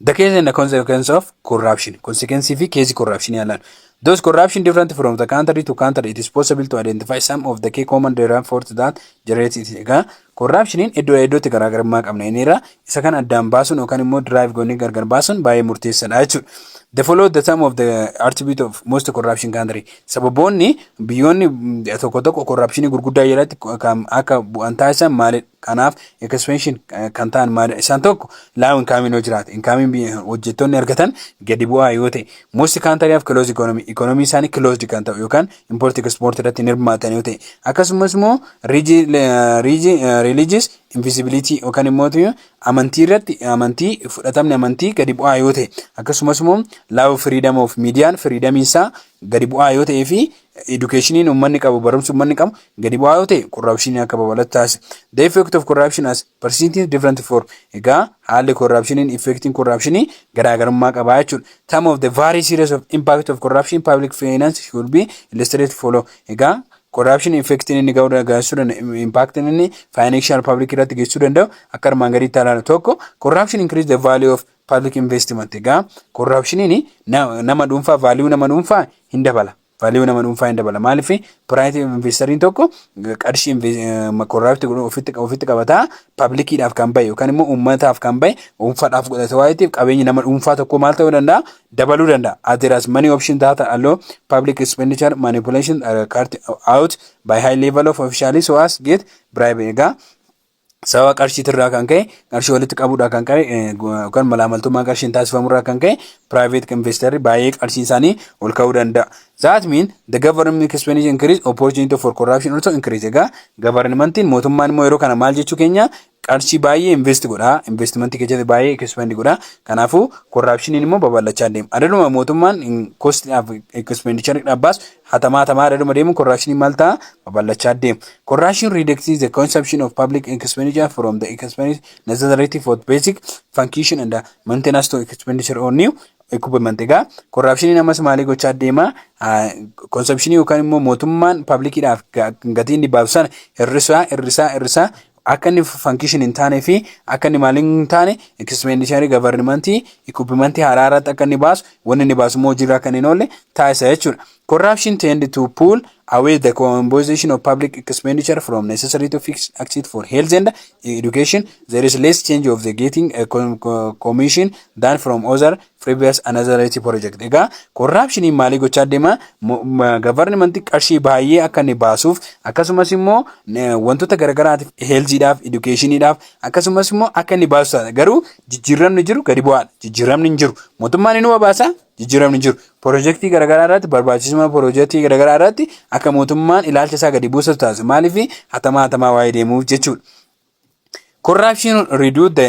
The case and the consequence of corruption. Consequence fi case corruption yalan. Those corruption different from the country to country. It is possible to identify some of the key common driver forces that generate it. Corruption in iddootti garaagarummaa qabna. Inni isa kan addaan baasuun yookaan immoo drive goonii gargar baasuun baay'ee murteessaadha jechuudha. They follow the sum of the attribute of most corruption country. Sababoonni biyyoonni tokko tokko corruption gurguddaa jalatti akka bu'an taasisan maali? Kanaaf expansion kan ta'an maali? Isaan tokko laawun kaamiin hoo jiraate. Inkaamiin hojjettoonni argatan gadi bu'aa yoo ta'e. Most country have closed economy. Economy isaanii closed kan ta'u yookaan import export irratti hirmaatan yoo ta'e. Akkasumas immoo religious invisibility yookaan immoo amantii irratti amantii fudhatamni amantii gadi bu'aa yoo ta'e. Akkasumas immoo law freedom of media freedom isaa gadi bu'aa yoo ta'ee fi educationiin uummanni qabu barumsa uummanni qabu gadi bu'aa yoo ta'e corruption akka babal'atu taasisa. The effect of corruption as percentage different for egaa haalli corruptioniin effecting corruptionii garaagarummaa qaba jechuudha. Some of the very serious of impact of corruption public finance should be illustrated follow. Egaa corruption effect inni ga'uudha gaasuudhaan impact inni financial public irratti geessuu danda'u akka armaan gadiitti ilaalu tokko corruption increase the value of public investment. Egaa corruption inni nama dhuunfaa value nama dhuunfaa hin dabala. Value nama dhuunfaa hin dabala. Maaliif private investoriin tokko qarshii corrupt ofitti qabataa publiciidhaaf kan bahe yookaan immoo uummataaf kan bahe dhuunfaadhaaf godhata waa'eetiif qabeenyi nama dhuunfaa tokko maal ta'uu danda'a dabaluu danda'a. There are many options that allow public expenditure manipulation are carried out by high level of officials so as get bribe. Egaa sababa qarshiitirraa kan ka'e qarshii walitti qabuudhaa kan ka'e yookaan malaamaltummaa qarshiin taasifamurraa kan ka'e private investor baay'ee qarshiin isaanii ol ka'uu danda'a. That means the government expenditure increase opportunity for corruption also increase. Egaa governmentiin mootummaan immoo yeroo kana maal jechuu keenya qarshii baay'ee invest godha. Investment keessatti baay'ee expend godha. Kanaafuu corruptioniin immoo babal'achaa deema. Adaduma mootummaan cost of expenditure dhaabbaas hatamaa adaduma deemu corruptioniin maal ta'a babal'achaa deema. Corruption reduces the consumption of public expenditure from the expenditure necessary for basic function and maintenance to expenditure on new equipment. Egaa corruptioniin ammas maalii gochaa deema consumption yookaan immoo mootummaan publiciidhaaf gatii inni baasu sana hir'isaa akka inni function hin taane fi akka inni maaliin hin taane expenditure governmentii equipment haaraa irratti akka inni baasu wanni inni baasu immoo hojiirra akka inni hin oolle taasisa jechuudha. Corruption tend to pull away the compensation of public expenditure from necessary to fix access for health and education. There is less change of the getting a commission than from other previous another project. Egaa corruption maalii gochaa deema government qarshii baay'ee akka inni baasuuf akkasumas immoo wantoota garagaraatiif healthiidhaaf educationiidhaaf akkasumas immoo akka inni baasu garuu jijjiiramni jiru gadi bu'aadha. Jijjiiramni hin jiru mootummaan inni baasa jijjiiramni jiru. Piroojeektii garaagaraa irratti barbaachisummaa piroojeektii garaagaraa irratti akka mootummaan ilaalcha isaa gadi buusatu taasisa. Maaliif hatamaa waa'ee deemuuf jechuudha. Corruption reduce the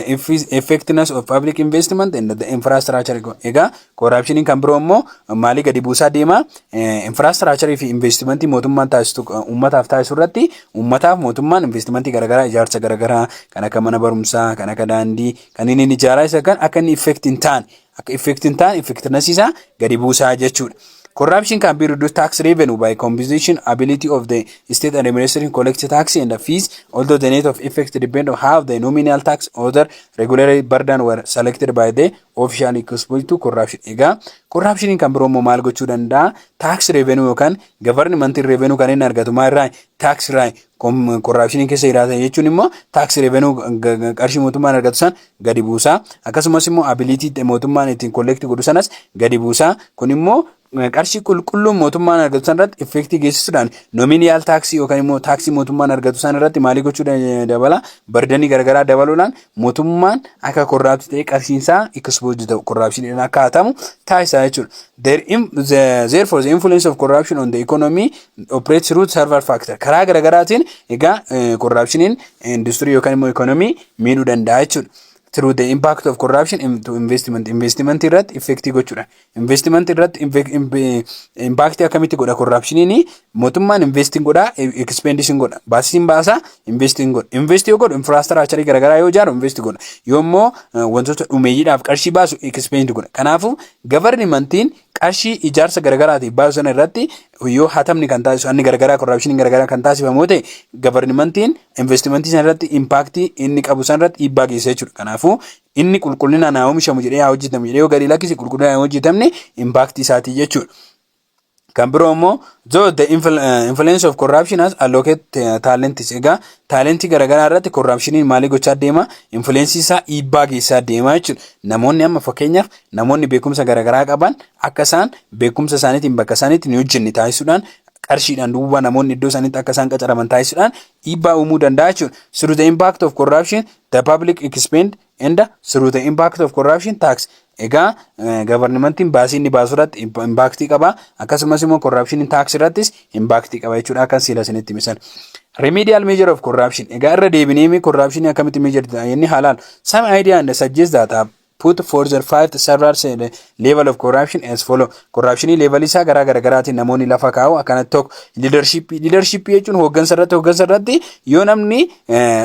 effectiveness of public investment and the infrastructure. Ega corruption kan biroo immoo maalii gadi buusaa deema infrastructure fi investment mootummaan taasisu uummataaf taasisu irratti uummataaf mootummaan investment garaagaraa ijaarsa garaagaraa kan akka mana barumsaa kan akka daandii kan inni ijaaraa isa kan akka inni effectiveness isaa gadi buusaa jechuudha. Corruption can be reduced tax revenue by compensation ability of the state administration collect tax and the fees, although the net of effect depend on how the nominal tax order regulatory burden were selected by the official exposed to corruption. Ega corruption kan biroo immoo maal gochuu danda'a? Tax revenue yookaan government revenue kan inni argatu maal tax irraa corruption keessa jiraata jechuun immoo tax revenue qarshii mootummaan argatu san gadi buusaa. Akkasumas immoo ability mootummaan ittiin collect godhu sanas gadi buusaa. Kun immoo qarshii qulqulluun mootummaan argatu san irratti effektii geessisuudhaan nominal tax yookaan immoo taksii mootummaan argatu san irratti maalii gochuu dabala bardanii garaagaraa dabaluudhaan mootummaan akka corrupt ta'e qarshiinsaa exposed ta'u corruption akka hatamu taasisaa jechuudha. Therefore the influence of corruption on the economy operates through several factors. Karaa garaagaraatiin egaa corruption industry yookaan immoo economy miidhuu danda'a jechuudha. Through the impact of corruption into investment irratti effective gochuudha. Investment irratti impact akkamitti godha corruption mootummaan investing godha expenditure godha. Baasiin baasaa investing godha. Invest yoo godhu infrastructure garaagaraa yoo ijaaru invest godha. Yoommoo wantoota dhumeeyyiidhaaf qarshii baasu expend godha. Kanaafuu governmentiin qarshii ijaarsa garaagaraatiif baasu sana irratti yoo hatamni kan taasisu anni garaagaraa corruption garaagaraa kan taasifamu ta'e governmentiin investmentii sana irratti impact inni qabu sana irratti dhiibbaa geessa jechuudha. Kanaafuu inni qulqullinaan haa oomishamu jedhee haa hojjetamu jedhee yoo gadi lakkise qulqullinaan haa hojjetamne impact isaatii jechuudha. Kan biroo immoo though the influence of corruption has allocate talents. Egaa talentii garaagaraa irratti corruptioniin maalii gochaa deema influence isaa dhiibbaa geessaa deema jechuudha. Namoonni amma fakkeenyaaf namoonni beekumsa garaagaraa qaban akka isaan beekumsa isaaniitiin bakka isaaniitti ni hojjenne taasisuudhaan qarshiidhaan duuba namoonni iddoo isaaniitti akka isaan qacaraman taasisuudhaan dhiibbaa uumuu danda'a jechuudha. Through the impact of corruption the public expend and through the impact of corruption tax. Egaa governmentiin baasii inni baasu irratti impact qaba akkasumas immoo corruption tax irrattis impact qaba jechuudha akka siila isinitti misal. Remedial measure of corruption. Egaa irra deebinee corruption akkamitti measure inni haalaan some idea and suggest that put forward five several level of corruption as follow. Corruption level isaa garaagaraatiin namoonni lafa kaa'u akkanatti tokko leadership jechuun hooggansa irratti yoo namni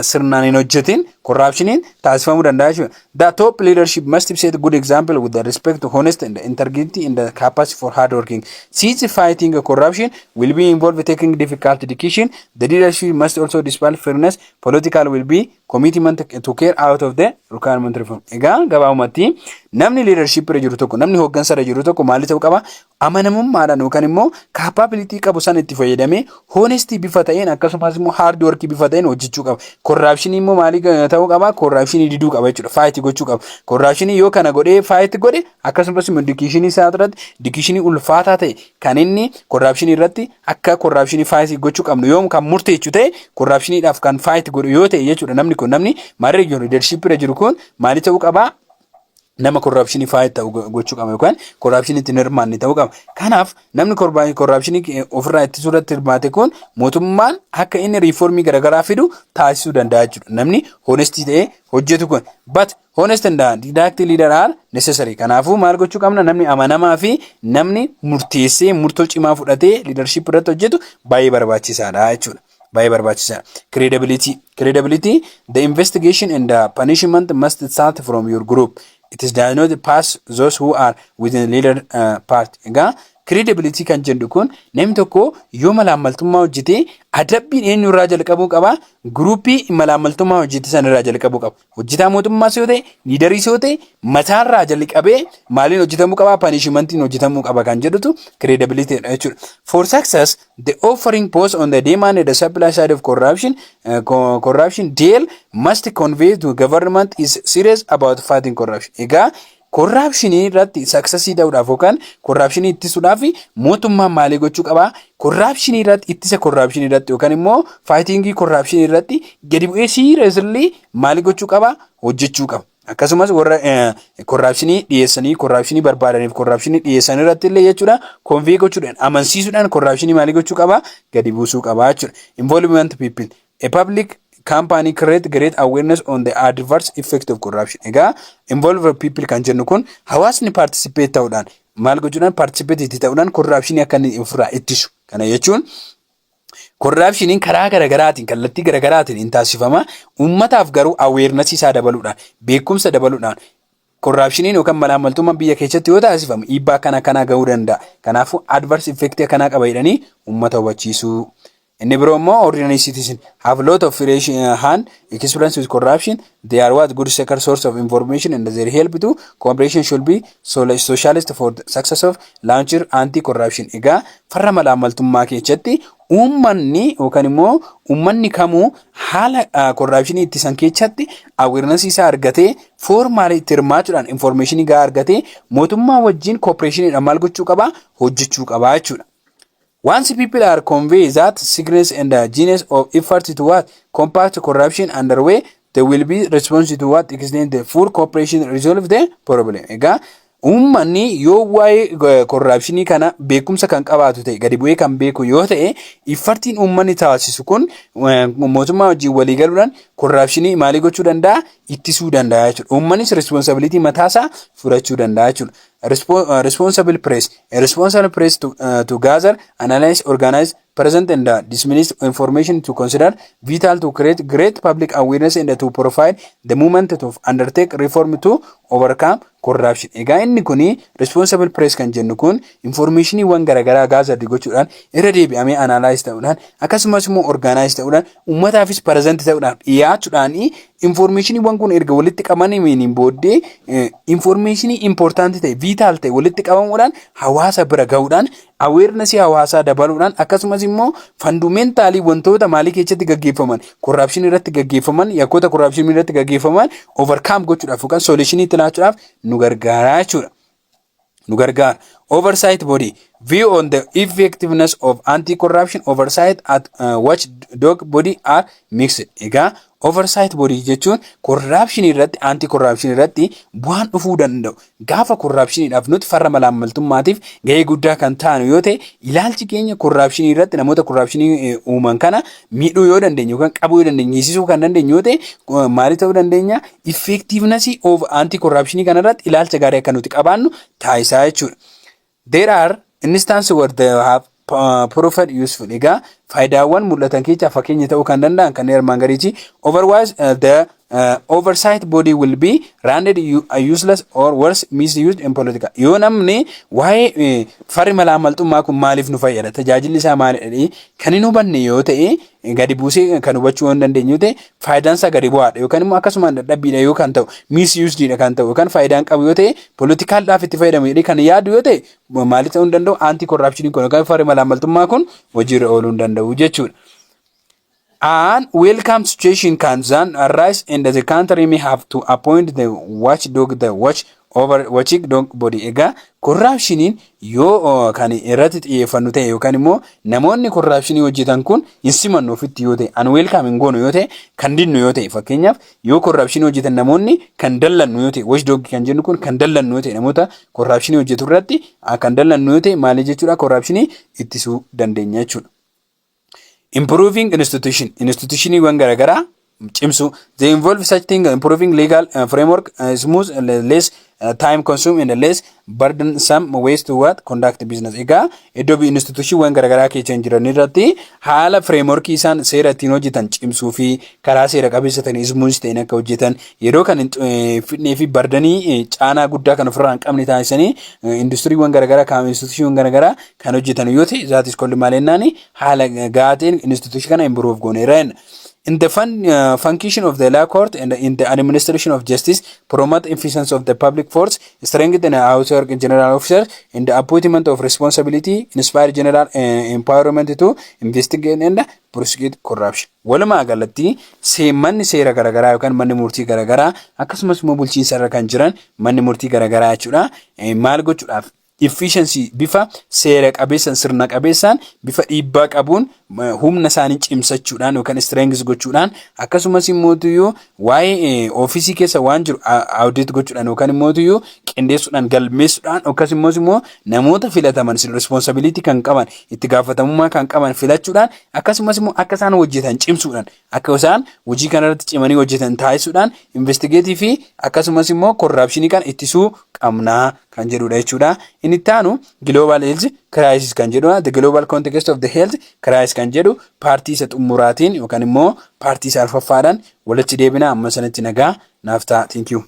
sirnaan hin hojjetin corruption taasifamuu danda'a jechuudha. The top leadership must set a good example with the respect to honesty and integrity and the capacity for hard working. Since fighting corruption will be involved taking difficult decision, the leadership must also display fairness. Political will be commitment to care out of the requirement reform. Egaa gabaabumatti namni leadership irra jiru tokko namni hooggansa irra jiru tokko maal ta'uu qaba? Amanamummaadhaan yookaan immoo capability qabu san itti fayyadamee honesty bifa ta'een akkasumas immoo hard work bifa ta'een hojjechuu qaba. Corruption immoo maali ta'uu qaba? Corruption diduu qaba jechuudha. Fight gochuu qaba. Corruption yoo kana godhee fight godhe akkasumas immoo decision isaa irratti decision ulfaataa ta'e kan inni corruption irratti akka corruption fight gochuu qabnu yoo kan murteessu ta'e corruptioniidhaaf kan fight godhu yoo ta'e jechuudha. Namni maarree jiru leadership irra jiru kun maali ta'uu qaba? Nama corruption fight ta'u gochuu qaba yookaan corruption itti hirmaanne ta'uu qaba. Kanaaf namni corruption ofirraa ittisuu irratti hirmaate kun mootummaan akka inni reformii garaagaraa fidu taasisuu danda'a jechuudha. Namni honesty ta'ee hojjetu kun but honest and direct leader are necessary. Kanaafuu maal gochuu qabna? Namni amanamaa fi namni murteessee murtoo cimaa fudhatee leadership irratti hojjetu baay'ee barbaachisaadha jechuudha. By barbaachisaa. Credibility. The investigation and the punishment must start from your group. It is not pass those who are within the leader part. Egaa credibility kan jennu kun namni tokko yoo malaamaltummaa hojjete adabbiin eenyurraa jalqabuu qaba? Gruupii malaamaltummaa hojjete sanarraa jalqabuu qaba. Hojjetaa mootummaas yoo ta'e liidariis yoo ta'e mataarraa jalqabee maaliin hojjetamuu qaba? Punishmentiin hojjetamuu qaba kan jedhutu credibility dha jechuudha. For success the offering post on the demand and the supply side of corruption deal must convey to government is serious about fighting corruption. Egaa corruption irratti success ta'uudhaaf yookaan corruption ittisuudhaaf mootummaan maalii gochuu qaba? Corruption irratti ittisa corruption irratti yookaan immoo fighting corruption irratti gadi bu'ee seriously maalii gochuu qaba? Hojjechuu qaba. akkasumas warra corruptionii dhiyeessanii corruptionii barbaadaniif corruptionii dhiyeessan irratti illee jechuudha convey gochuudhaan amansiisuudhaan corruptionii maalii gochuu qaba gadi buusuu qaba jechuudha. Involvement people a public company create great awareness on the adverse effect of corruption. Egaa involve people kan jennu kun hawaasni participate ta'uudhaan maal gochuudhaan participate ta'uudhaan corruptionii akka inni ofirraa ittisu. Kana jechuun corruptioniin karaa garaagaraatiin kallattii garaagaraatiin hin taasifama. Uummataaf garuu awareness isaa dabaluudhaan beekumsa dabaluudhaan corruptioniin yookaan malaamaltummaan biyya keessatti yoo taasifamu dhiibbaa kana gahuu danda'a. Kanaafuu adverse effect kana qaba jedhanii uummata hubachiisuu. Inni biroo immoo ordinary citizen have lot of fresh hand experience with corruption. They are what good second source of information and their help to cooperation should be socialist for the success of launcher anti-corruption. Egaa farra malaamaltummaa keessatti uummanni yookaan immoo uummanni kamuu haala corruption ittisan keessatti awareness isaa argatee formaali itti hirmaachuudhaan information gaa argatee mootummaa wajjin cooperation maal gochuu qaba hojjechuu qaba jechuudha. Once people are convinced that sickness and the genius of effort to what combat corruption underway, they will be responsible to what extend the full cooperation resolve the problem. Egaa uummanni yoo waa'ee corruptionii kana beekumsa kan qabaatu ta'e gadi bu'ee kan beeku yoo ta'e iffartiin uummanni taasisu kun mootummaa wajjin walii galuudhaan corruptionii maalii gochuu danda'a ittisuu danda'a jechuudha. Uummannis responsibility mataasaa fudhachuu danda'a jechuudha. Responsible press. A responsible press to gather, analyze, organize, present and disseminate information to consider vital to create great public awareness and to provide the movement to undertake reform to overcome corruption. Egaa inni kuni responsible press kan jennu kun informationiiwwan garagaraa gather gochuudhaan irra deebi'amee analyze ta'uudhaan akkasumas immoo organize ta'uudhaan uummataafis present ta'uudhaan dhiyaachuudhaan informationiiwwan kun erga walitti qabamaniin booddee informationii important ta'e vital ta'e walitti qabamuudhaan hawaasa bira gahuudhaan awareness hawaasaa dabaluudhaan akkasumas immoo fundamentally wantoota maalii keessatti gaggeeffaman corruption irratti gaggeeffaman yakkoota corruption irratti gaggeeffaman overcome gochuudhaaf yookaan solution itti laachuudhaaf nu gargaara jechuudha. Nu gargaara. Oversight body view on the effectiveness of anti-corruption oversight at watchdog body are mixed. Egaa oversight body jechuun corruption irratti anti-corruption irratti bu'aan dhufuu danda'u. Gaafa corruptioniidhaaf nuti farra malaamaltummaatiif gahee guddaa kan taanu yoo ta'e ilaalchi keenya corruption irratti namoota corruptionii uuman kana miidhuu yoo dandeenye yookaan qabuu yoo dandeenye hiisisuu kan dandeenye yoo ta'e maali ta'uu dandeenya effectiveness of anti-corruption kanarratti ilaalcha gaarii akka nuti qabaannu taasisaa jechuudha. There are instances where they have proved useful. Egaa faayidaawwan mul'atan keessaa fakkeenya ta'uu kan danda'an kan armaan gadiiti. Otherwise the oversight body will be rendered useless or worse misused in political. Yoo namni waa'ee farri malaamaltummaa kun maaliif nu fayyada tajaajilli isaa maalidha kan hin hubanne yoo ta'e gadi buusee kan hubachuu hin dandeenye yoo ta'e faayidaan isaa gadi bu'aadha yookaan immoo akkasuma dadhabbiidha yoo kan ta'u misusedidha kan ta'u yookaan faayidaan qabu yoo ta'e politikaaldhaaf itti fayyadamu jedhee kan yaadu yoo ta'e maali ta'uu hin danda'u anti corruption kun yookaan farri malaamaltummaa kun hojiirra ooluu hin danda'u jechuudha. An welcome situation can then arise and the country may have to appoint the watchdog watchdog body. Egaa corruptioniin yoo kan irratti xiyyeeffannu ta'e yookaan immoo namoonni corruptionii hojjetan kun hin simannu ofitti yoo ta'e an welcome hin goonu yoo ta'e kan dinnu yoo ta'e fakkeenyaaf yoo corruptionii hojjetan namoonni kan dallannu yoo ta'e watchdog kan jennu kun kan dallannu yoo ta'e namoota corruptionii hojjetu irratti kan dallannu yoo ta'e maali jechuudha corruptionii ittisuu dandeenya jechuudha. Improving institutionii garagaraa cimsu. They involve such thing improving legal framework smooth less time consume and less burdensome ways to what conduct business. Egaa iddoo institutionii garagaraa keessa jiran irratti haala framework isaan seera ittiin hojjetan cimsuu fi karaa seera qabeessa ta'een smooth ta'een akka hojjetan yeroo kan fidnee fi bardanii caanaa guddaa kan ofirraa hin qabne taasisanii industiriiwwan garagaraa kan institutionii garagaraa kan hojjetan yoo ta'e zaatis kolli maalennaan haala gaateen institution kana improve gooneera. In the function of the law court and in the administration of justice, promote efficiency of the public force, strengthen our general officers, in the appointment of responsibility, inspire general empowerment to investigate and prosecute corruption. Walumaa galatti manni seera garagaraa yookaan manni murtii garagaraa akkasumas immoo bulchiinsa irra kan jiran manni murtii garagaraa jechuudha. Maal gochuudhaaf efficiency bifa seera qabeessan sirna qabeessaan bifa dhiibbaa qabuun humna isaanii cimsachuudhaan yookaan strengths gochuudhaan akkasumas immoo waa'ee ofiisii keessa waan jiru audit gochuudhaan yookaan immoo qindeessuudhaan galmeessuudhaan akkasumas immoo namoota filataman responsibility kan qaban itti gaafatamummaa kan qaban filachuudhaan akkasumas immoo akka isaan hojjetan cimsuudhaan akka isaan hojii kanarratti cimanii hojjetan taasisuudhaan investigative fi akkasumas immoo corruption kan ittisuu qabnaa kan jedhudha jechuudha. Inni taanu global health crisis kan jedhudha. The global context of the health crisis kan jedhu paartii isa xumuraatiin yookaan immoo paartii isa arfaffaadhaan walitti deebina amma sanatti nagaa naaf ta'a. Thank you.